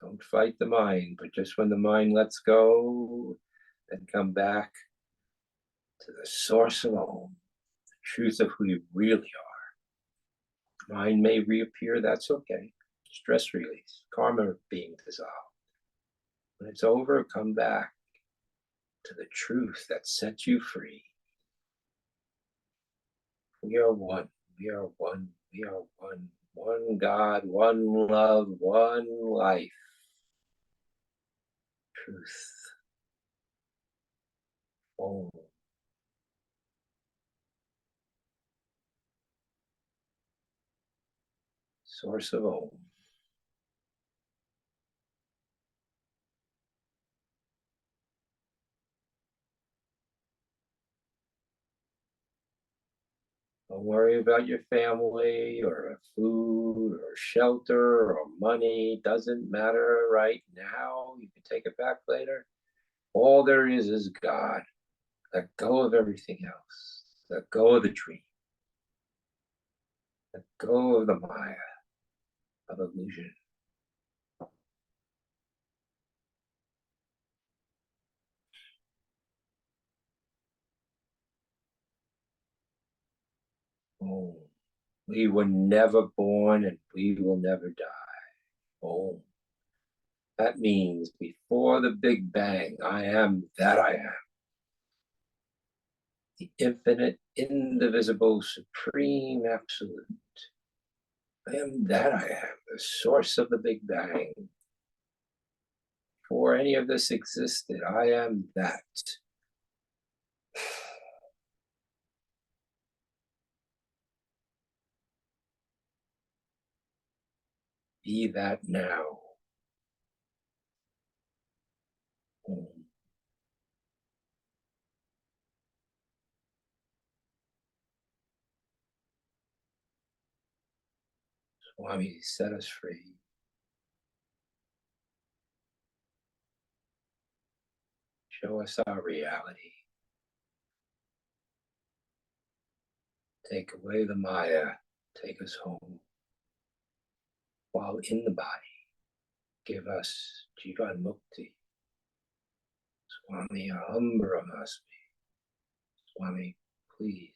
Don't fight the mind, but just when the mind lets go, then come back to the source of Om, the truth of who you really are. Mind may reappear, that's okay. Stress release, karma being dissolved. When it's over, come back to the truth that sets you free. We are one, we are one, we are one. One God, one love, one life. Truth. Om. Source of Om. Don't worry about your family or food or shelter or money. Doesn't matter right now. You can take it back later. All there is God. Let go of everything else. Let go of the dream. Let go of the Maya, of illusion. Om. We were never born and we will never die. Om. That means before the Big Bang, I am that I am. The infinite, indivisible, supreme absolute. I am that I am, the source of the Big Bang. Before any of this existed, I am that. Be that now. Om. Swami, set us free. Show us our reality. Take away the Maya. Take us home. While in the body, give us Jivan Mukti. Swami, Aham Brahmasmi. Swami, please.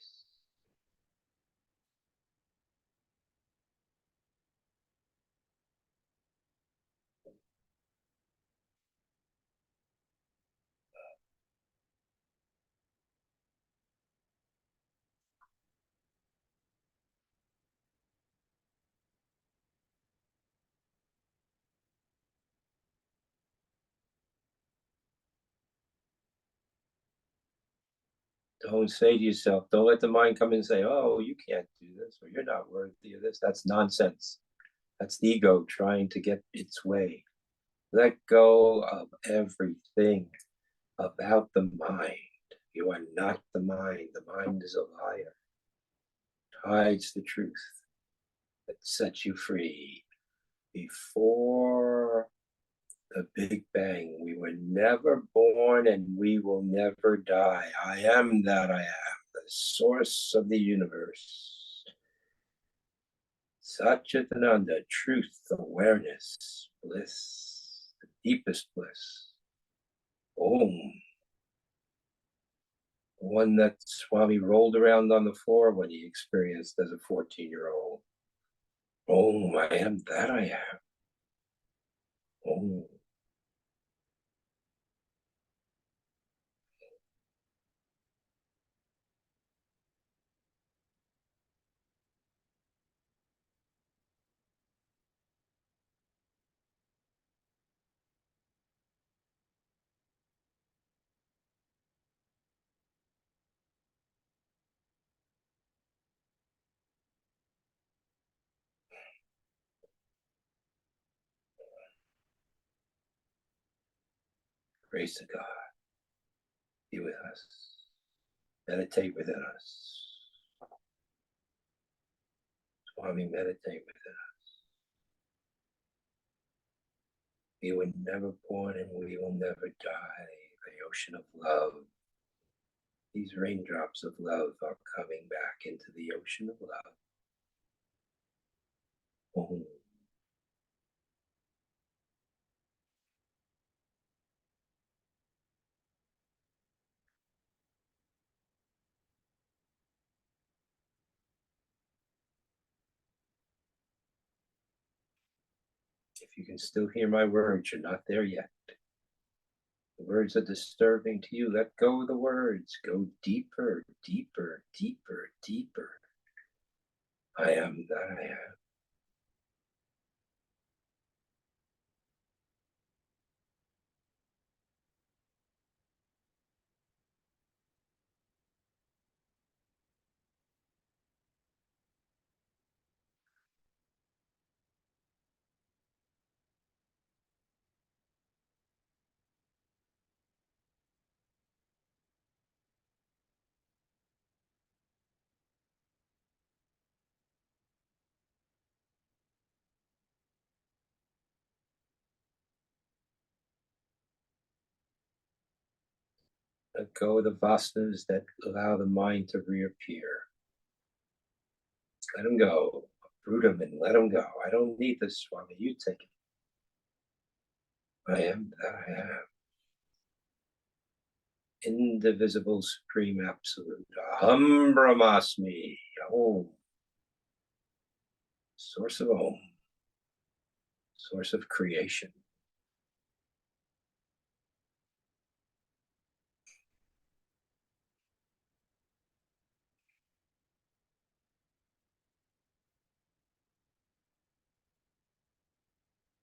Don't say to yourself, don't let the mind come and say, oh, you can't do this, or you're not worthy of this. That's nonsense. That's the ego trying to get its way. Let go of everything about the mind. You are not the mind. The mind is a liar. It hides the truth that sets you free. Before the Big Bang, we were never born and we will never die. I am that I am, the source of the universe. Satchitananda, truth, awareness, bliss, the deepest bliss. Om. One that Swami rolled around on the floor when he experienced as a 14-year-old. Om, I am that I am. Om. Grace of God, be with us. Meditate within us. Swami, meditate within us. We were never born and we will never die. The ocean of love. These raindrops of love are coming back into the ocean of love. Om. you can still hear my words, you're not there yet. The words are disturbing to you. Let go of the words. Go deeper, deeper, deeper, deeper. I am that I am. Let go of the vasanas that allow the mind to reappear. Let them go. Uproot them and let them go. I don't need this, Swami. You take it. I am that I am. Indivisible, supreme, absolute. Aham Brahmasmi. Om. Source of Om. Source of creation.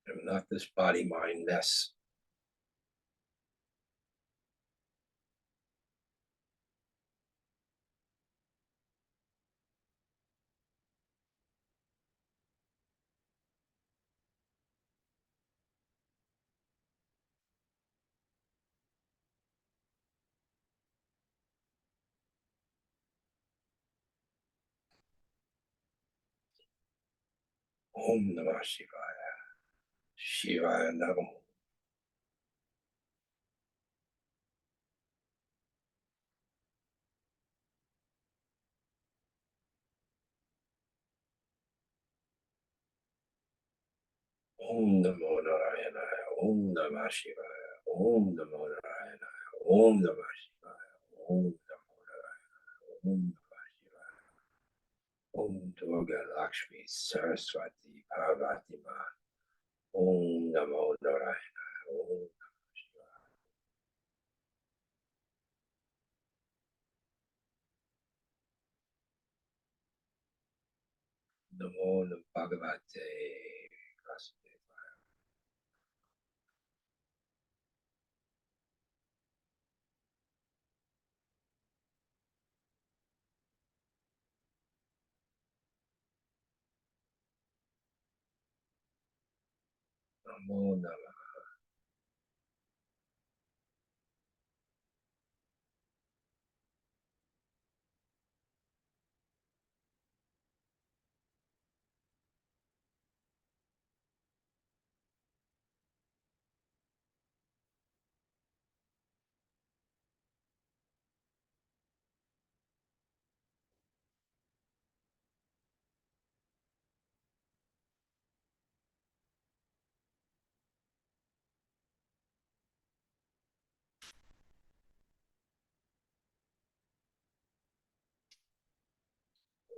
I'm not this body-mind mess. Om Namah Shivaya. Shivaya Namo. Om Namo Narayana. Om Namah Shivaya. Om Namo Narayana. Om Namah Shivaya. Om Namo Narayana. Om Namah Shivaya. Om Durga Lakshmi Saraswati Parvati Ma. Om Namo Narayana. Om Namah Shivaya. Namo Bhagavate Vasudevaya. Namo Namah.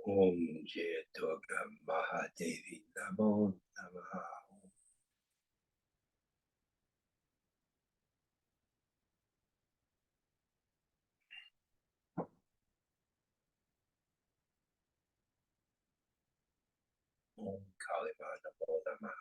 Om Jaya Durga Mahadevi Namo Namaha. Om Kalima Namo Namaha.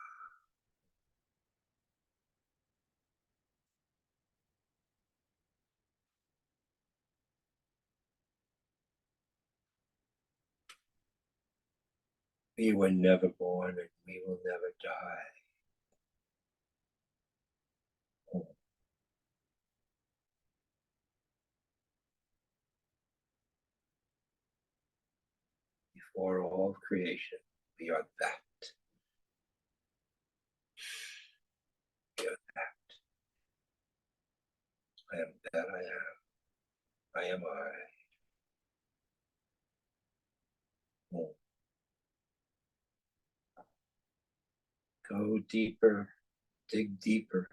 We were never born and we will never die. Before all of creation, we are that. We are that. I am that I am. I am I. Go deeper, dig deeper.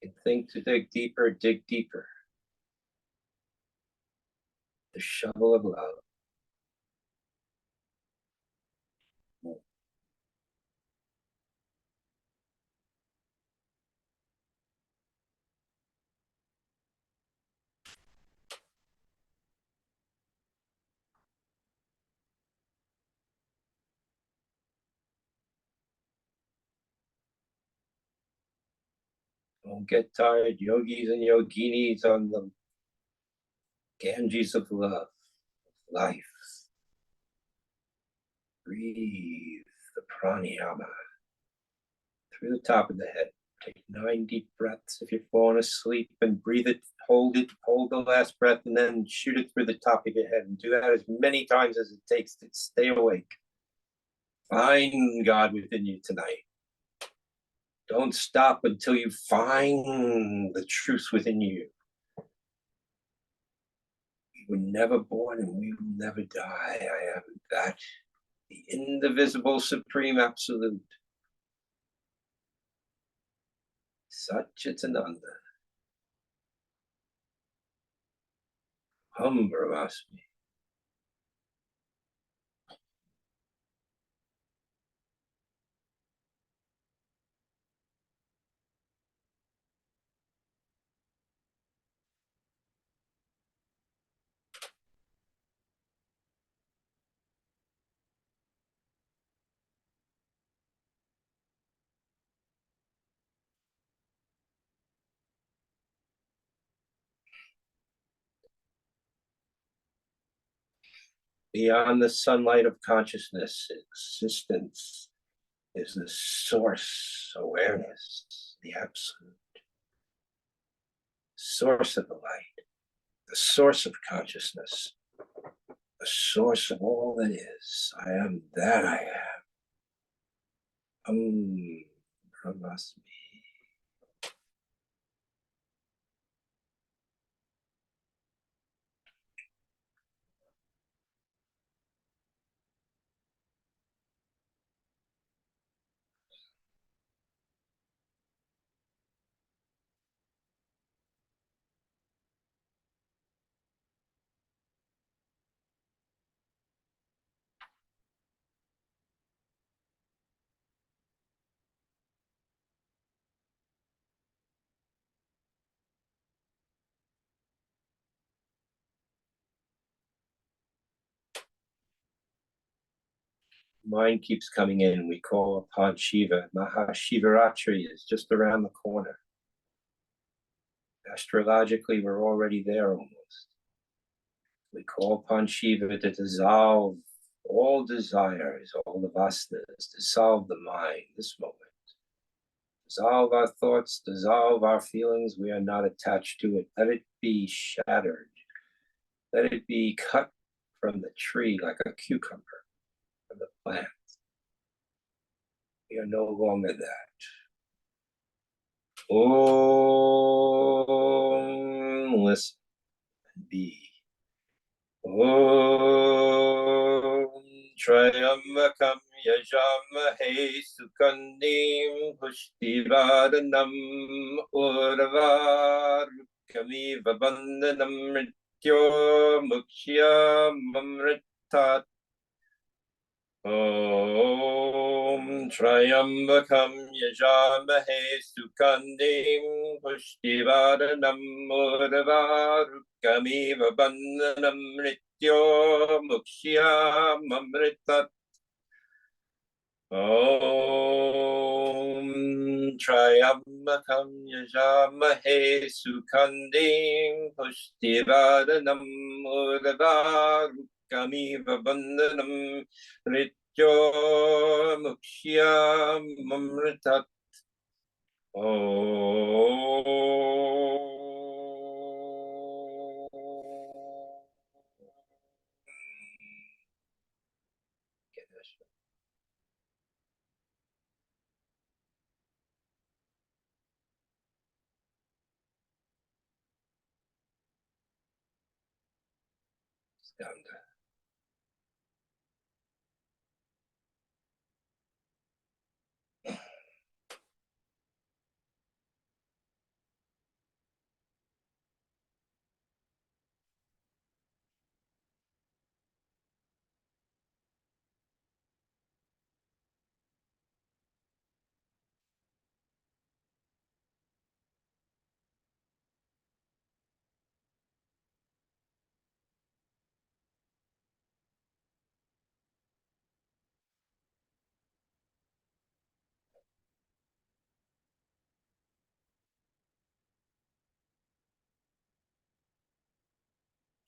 And think to dig deeper, dig deeper. The shovel of love. Don't get tired, yogis and yoginis on the Ganges of love, life. Breathe the pranayama through the top of the head. Take 9 deep breaths if you're falling asleep, and breathe it, hold the last breath, and then shoot it through the top of your head. And do that as many times as it takes to stay awake. Find God within you tonight. Don't stop until you find the truth within you. We were never born and we will never die. I am that, the indivisible, supreme, absolute. Satchitananda. Hum Brahmasmi. Beyond the sunlight of consciousness, existence is the source awareness, the absolute source of the light, the source of consciousness, the source of all that is. I am that I am. Brahmasmi. Mind keeps coming in. We call upon Shiva. Mahashivaratri is just around the corner. Astrologically, we're already there almost. We call upon Shiva to dissolve all desires, all the vasanas, dissolve the mind this moment. Dissolve our thoughts, dissolve our feelings. We are not attached to it. Let it be shattered. Let it be cut from the tree like a cucumber from the plant. We are no longer that. Om, listen and be. Om Trayambakam Yajamahe Sukandim Pushtivadanam Urvarukami Vabandanam Mrityo Mukshya Mamritat. Om Trayambakam Yajamahe Sukandim Pushtivaranam Urvarukami Vabandanam Mrityo Mukshya Mamritat. Om Trayambakam Yajamahe Sukandim Pushtivaranam Urvarukami Vabandanam Mrityo Mukshya Mamritat. Skanda.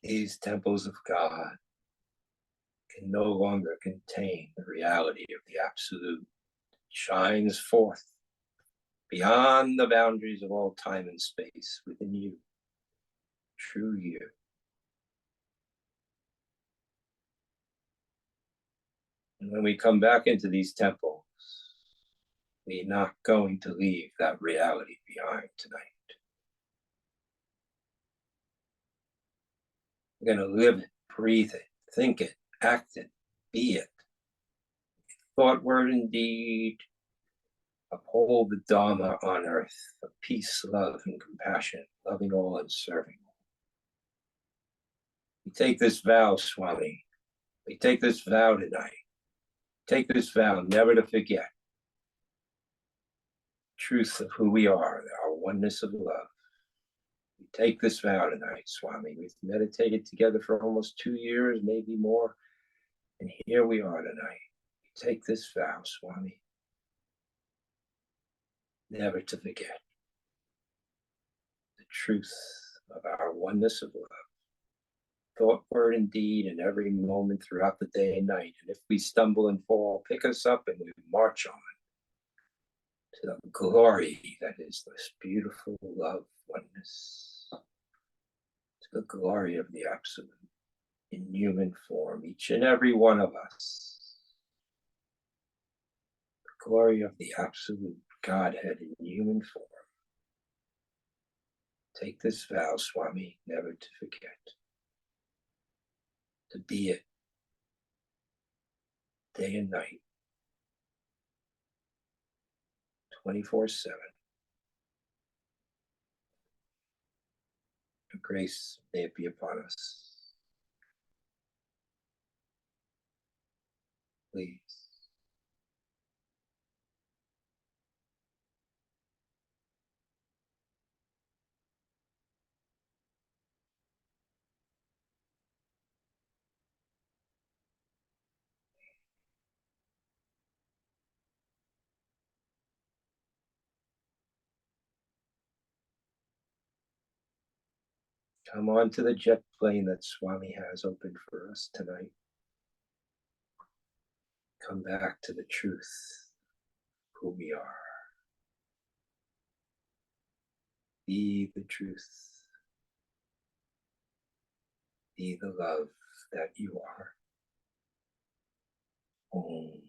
These temples of God can no longer contain the reality of the Absolute. It shines forth beyond the boundaries of all time and space within you, true you. And when we come back into these temples, we're not going to leave that reality behind tonight. We're going to live it, breathe it, think it, act it, be it. Thought, word, and deed. Uphold the Dharma on earth of peace, love, and compassion, loving all and serving all. We take this vow, Swami. We take this vow tonight. Take this vow never to forget the truth of who we are, our oneness of love. We take this vow tonight, Swami. We've meditated together for almost 2 years, maybe more. And here we are tonight. We take this vow, Swami, never to forget the truth of our oneness of love. Thought, word, and deed in every moment throughout the day and night. And if we stumble and fall, pick us up and we march on to the glory that is this beautiful love oneness, to the glory of the Absolute in human form, each and every one of us. The glory of the Absolute Godhead in human form. Take this vow, Swami, never to forget. To be it, day and night, 24/7. Your grace may it be upon us. Please. Come on to the jet plane that Swami has opened for us tonight. Come back to the truth, who we are. Be the truth. Be the love that you are. Om.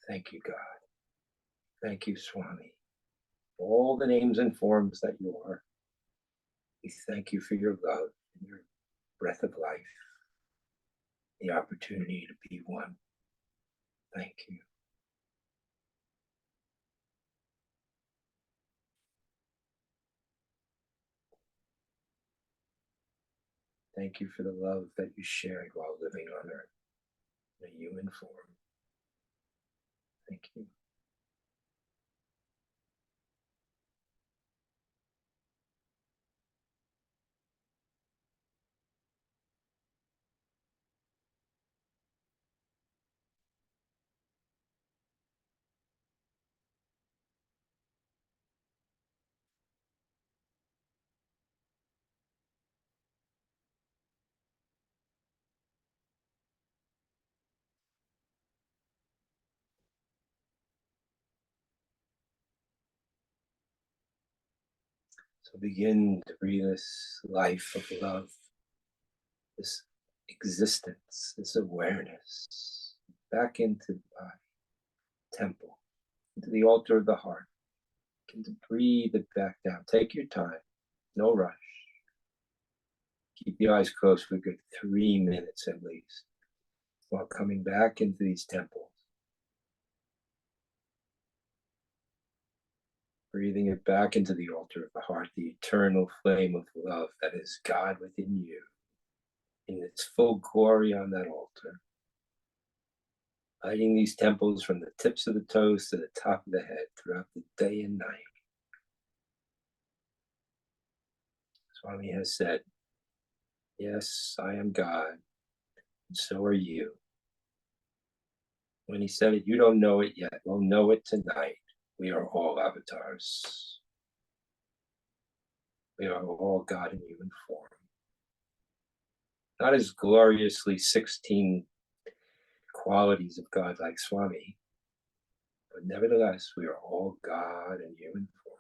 Thank you, God. Thank you, Swami. All the names and forms that you are. We thank you for your love and your breath of life, the opportunity to be one. Thank you. Thank you for the love that you shared while living on earth in a human form. Thank you. So begin to breathe this life of love, this existence, this awareness back into the body, temple, into the altar of the heart. Begin to breathe it back down. Take your time, no rush. Keep the eyes closed for a good 3 minutes at least, while coming back into these temples. Breathing it back into the altar of the heart, the eternal flame of love that is God within you, in its full glory on that altar. Lighting these temples from the tips of the toes to the top of the head throughout the day and night. Swami has said, yes, I am God, and so are you. When he said it, you don't know it yet. We'll know it tonight. We are all avatars. We are all God in human form. Not as gloriously 16 qualities of God like Swami, but nevertheless, we are all God in human form.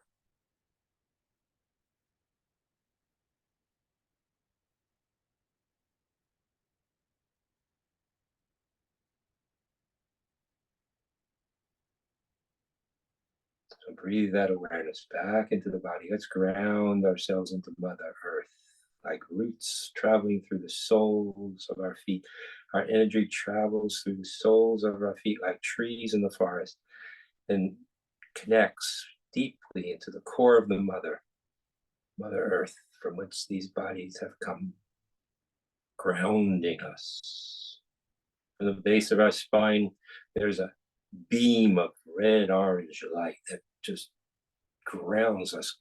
So breathe that awareness back into the body. Let's ground ourselves into Mother Earth, like roots traveling through the soles of our feet. Our energy travels through the soles of our feet like trees in the forest and connects deeply into the core of the Mother Earth, from which these bodies have come, grounding us. From the base of our spine, there's a beam of red-orange light that just grounds us,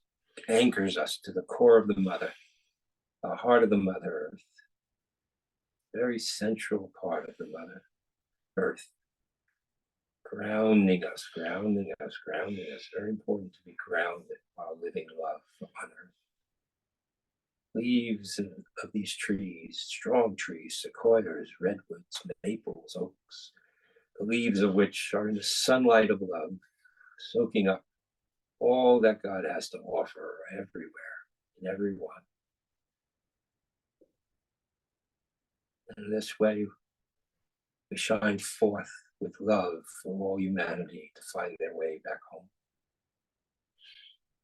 anchors us to the core of the Mother, the heart of the Mother Earth, very central part of the Mother Earth, grounding us, grounding us, grounding us. Very important to be grounded while living love on Earth. Leaves of these trees, strong trees, sequoias, redwoods, maples, oaks, the leaves of which are in the sunlight of love, soaking up all that God has to offer everywhere, in everyone. And in this way, we shine forth with love for all humanity to find their way back home.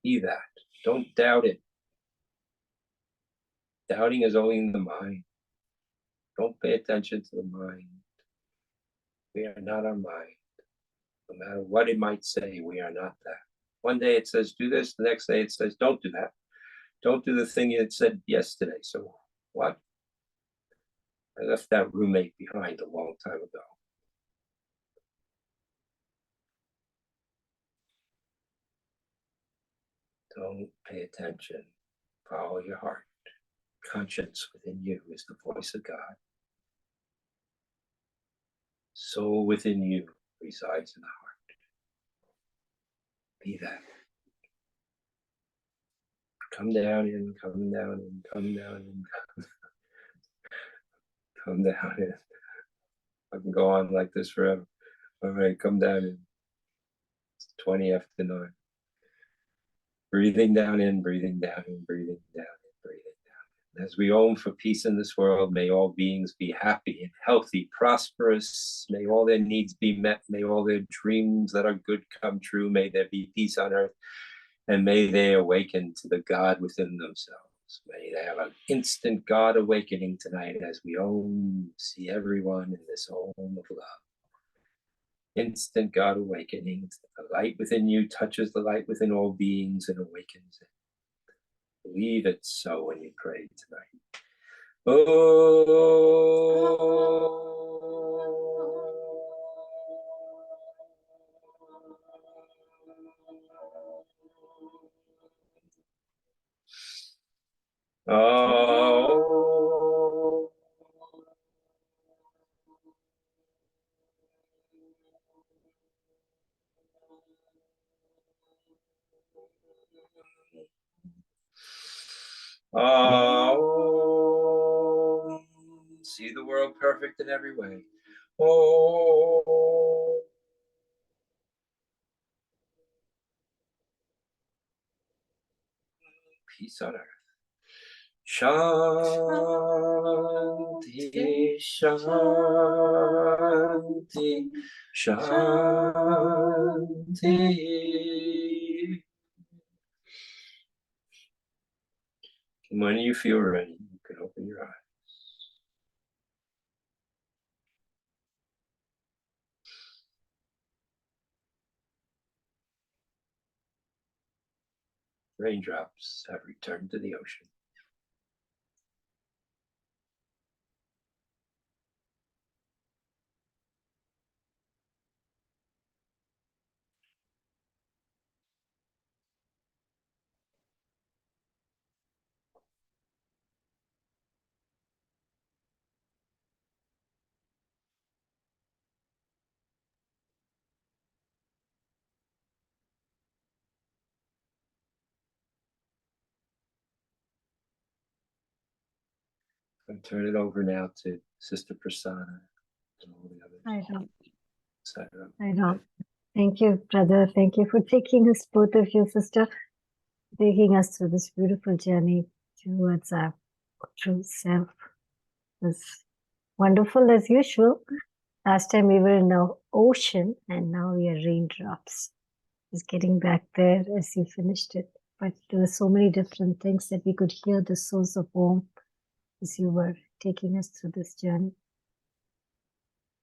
Be that. Don't doubt it. Doubting is only in the mind. Don't pay attention to the mind. We are not our mind. No matter what it might say, we are not that. One day it says, do this. The next day it says, don't do that. Don't do the thing it said yesterday. So what? I left that roommate behind a long time ago. Don't pay attention. Follow your heart. Conscience within you is the voice of God. Soul within you resides in the heart. Be that. Come down in, come down in, come down in. Come down in. I can go on like this forever. All right, come down in. It's 20 after 9. Breathing down in, breathing down in, breathing down in, breathing down in. As we own for peace in this world, may all beings be happy and healthy, prosperous. May all their needs be met. May all their dreams that are good come true. May there be peace on earth. And may they awaken to the God within themselves. May they have an instant God awakening tonight as we see everyone in this home of love. Instant God awakening. The light within you touches the light within all beings and awakens it. Believe it so when you pray tonight. Oh. Oh. Oh. See the world perfect in every way. Oh. Peace on earth. Shanti, Shanti, Shanti. And when you feel ready, you can open your eyes. Raindrops have returned to the ocean. I turn it over now to Sister Prasanna and all the others. I know. Etc. I know. Thank you, brother. Thank you for taking us, both of you, sister, taking us through this beautiful journey towards our true self. It was wonderful as usual. Last time we were in the ocean and now we are raindrops. Just getting back there as you finished it. But there were so many different things that we could hear the source of warmth as you were taking us through this journey.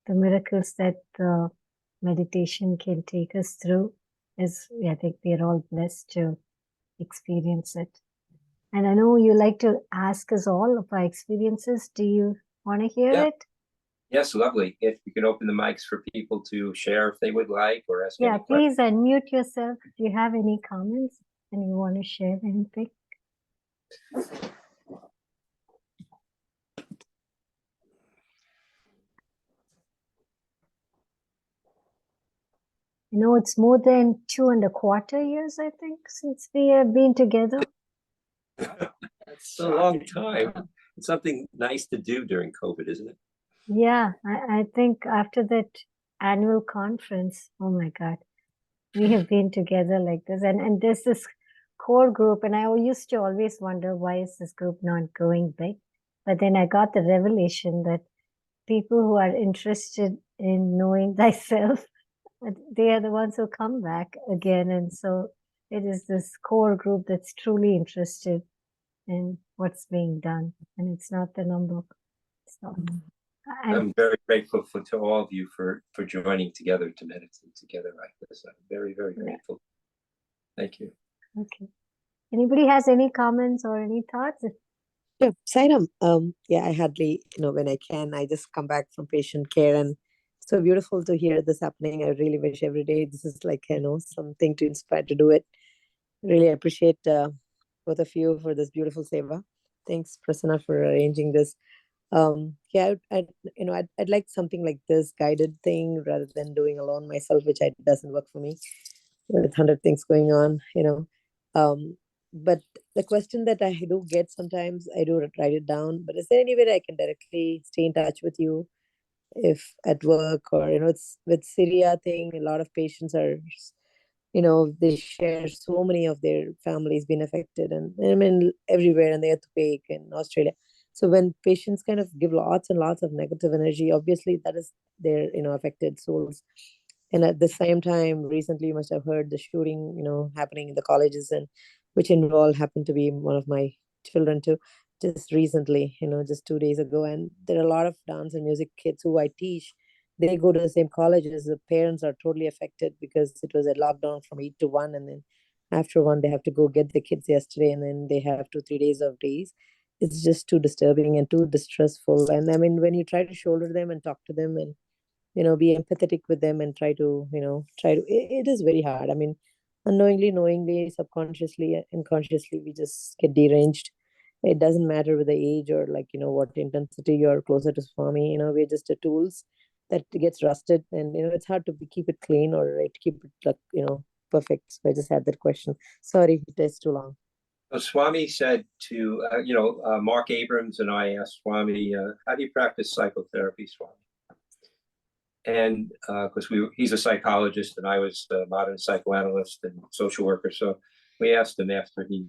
The miracles that the meditation can take us through is, I think we are all blessed to experience it. And I know you like to ask us all of our experiences. Do you want to hear it? Yes, lovely. If you can open the mics for people to share if they would like or ask. Yeah, please unmute yourself if you have any comments and you want to share anything. You know, it's more than 2.25 years, I think, since we have been together. That's a long time. It's something nice to do during COVID, isn't it? Yeah, I think after that annual conference, oh my God, we have been together like this. And there's this core group, and I used to always wonder, why is this group not growing big? But then I got the revelation that people who are interested in knowing thyself, they are the ones who come back again. And so it is this core group that's truly interested in what's being done, and it's not the number. So I'm very grateful to all of you for joining together to meditate together like this. I'm very, very grateful. Thank you. Okay. Anybody has any comments or any thoughts? Yeah, Sairam, I hardly, when I can, I just come back from patient care, and so beautiful to hear this happening. I really wish every day this is like, something to inspire to do it. Really appreciate both of you for this beautiful seva. Thanks, Prasanna, for arranging this. I'd like something like this guided thing rather than doing alone myself, which doesn't work for me with 100 things going on, But the question that I do get sometimes, I do write it down, but is there any way I can directly stay in touch with you if at work or, it's with Syria thing, a lot of patients are, they share so many of their families being affected, and I mean, everywhere in the earthquake in Australia. So when patients kind of give lots and lots of negative energy, obviously that is their, affected souls. And at the same time, recently you must have heard the shooting, happening in the colleges, and which happened to be one of my children too, just recently, just 2 days ago. And there are a lot of dance and music kids who I teach. They go to the same colleges. The parents are totally affected because it was a lockdown from 8 to 1. And then after 1, they have to go get the kids yesterday. And then they have 2-3 days of days. It's just too disturbing and too distressful. And I mean, when you try to shoulder them and talk to them and, be empathetic with them and try to, it is very hard. I mean, unknowingly, knowingly, subconsciously, unconsciously, we just get deranged. It doesn't matter with the age or what intensity you're closer to Swami, we're just the tools that gets rusted, and, it's hard to keep it clean or keep it perfect. So I just had that question. Sorry, it is too long. So Swami said to, Mark Abrams and I asked Swami, how do you practice psychotherapy, Swami? And because he's a psychologist and I was a modern psychoanalyst and social worker. So we asked him after he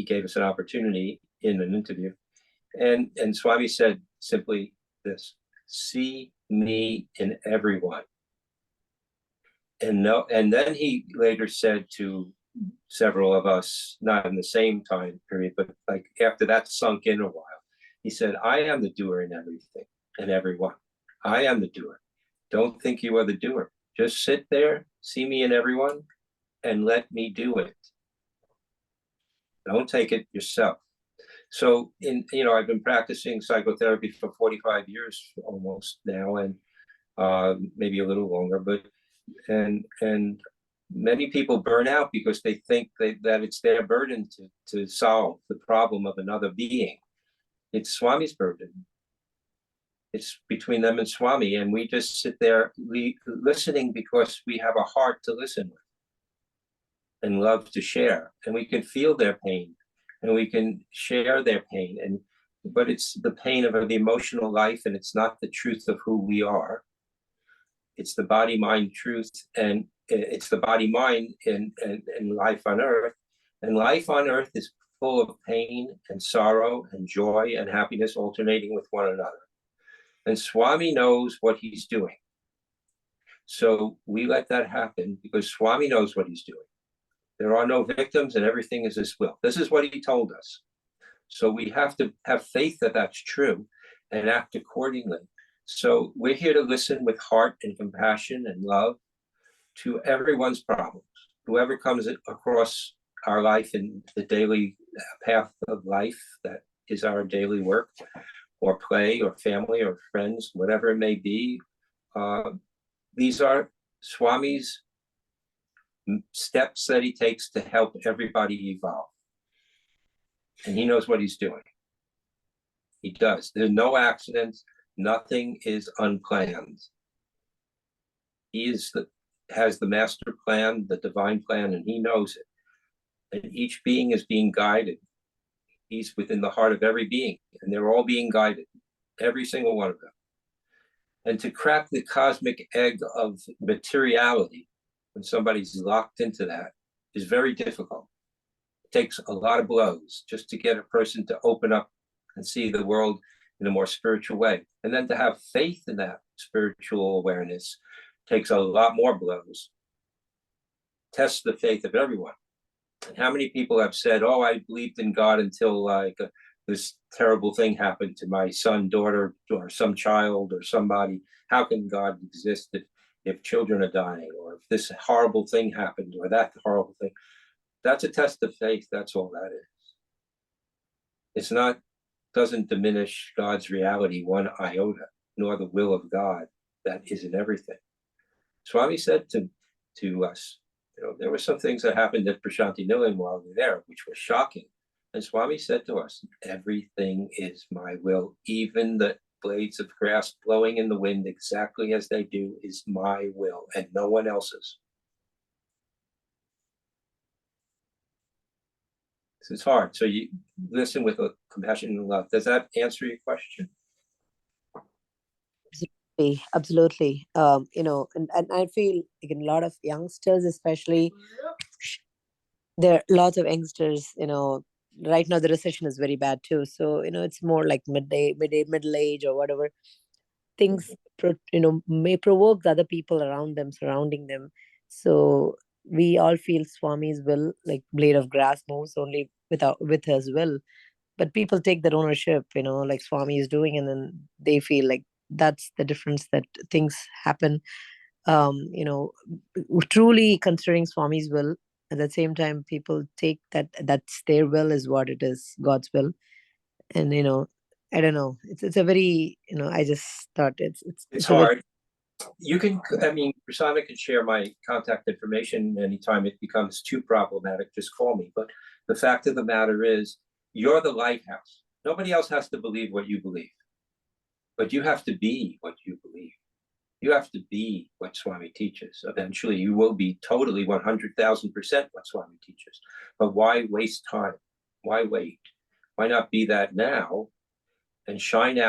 gave us an opportunity in an interview. And Swami said simply this: see me in everyone. And then he later said to several of us, not in the same time period, but like after that sunk in a while, he said, I am the doer in everything and everyone. I am the doer. Don't think you are the doer. Just sit there, see me in everyone, and let me do it. Don't take it yourself. So I've been practicing psychotherapy for 45 years almost now, and maybe a little longer, and many people burn out because they think that it's their burden to solve the problem of another being. It's Swami's burden. It's between them and Swami, and we just sit there listening because we have a heart to listen with and love to share, and we can feel their pain and we can share their pain. And but it's the pain of the emotional life, and it's not the truth of who we are. It's the body-mind truth, and it's the body-mind in life on earth. And life on earth is full of pain and sorrow and joy and happiness alternating with one another. And Swami knows what he's doing. So we let that happen because Swami knows what he's doing. There are no victims and everything is his will. This is what he told us. So we have to have faith that that's true and act accordingly. So we're here to listen with heart and compassion and love to everyone's problems. Whoever comes across our life in the daily path of life, that is our daily work or play or family or friends, whatever it may be. These are Swami's steps that he takes to help everybody evolve. And he knows what he's doing. He does. There's no accidents. Nothing is unplanned. He has the master plan, the divine plan, and he knows it. And each being is being guided. He's within the heart of every being, and they're all being guided, every single one of them. And to crack the cosmic egg of materiality, when somebody's locked into that, is very difficult. It takes a lot of blows just to get a person to open up and see the world in a more spiritual way. And then to have faith in that spiritual awareness takes a lot more blows. Test the faith of everyone. And how many people have said, oh, I believed in God until this terrible thing happened to my son, daughter, or some child or somebody. How can God exist if children are dying, or if this horrible thing happened, or that horrible thing? That's a test of faith. That's all that is. It's not, doesn't diminish God's reality one iota, nor the will of God that is in everything. Swami said to us, there were some things that happened at Prashanti Nilayam while we were there, which was shocking. And Swami said to us, everything is my will. Even the blades of grass blowing in the wind exactly as they do is my will and no one else's. This is hard. So you listen with compassion and love. Does that answer your question? Absolutely. And I feel like in a lot of youngsters, especially, there are lots of youngsters, right now the recession is very bad too. So, it's more like middle age or whatever. Things, may provoke the other people around them, surrounding them. So we all feel Swami's will, like blade of grass moves only with his will. But people take that ownership, like Swami is doing, and then they feel like that's the difference, that things happen, truly considering Swami's will. At the same time, people take that's their will is what it is, God's will. And, I don't know, it's a very, I just thought it's hard. You can, Prasanna can share my contact information anytime it becomes too problematic, just call me. But the fact of the matter is, you're the lighthouse. Nobody else has to believe what you believe, but you have to be what you believe. You have to be what Swami teaches. Eventually, you will be totally 100,000% what Swami teaches. But why waste time? Why wait? Why not be that now and shine out?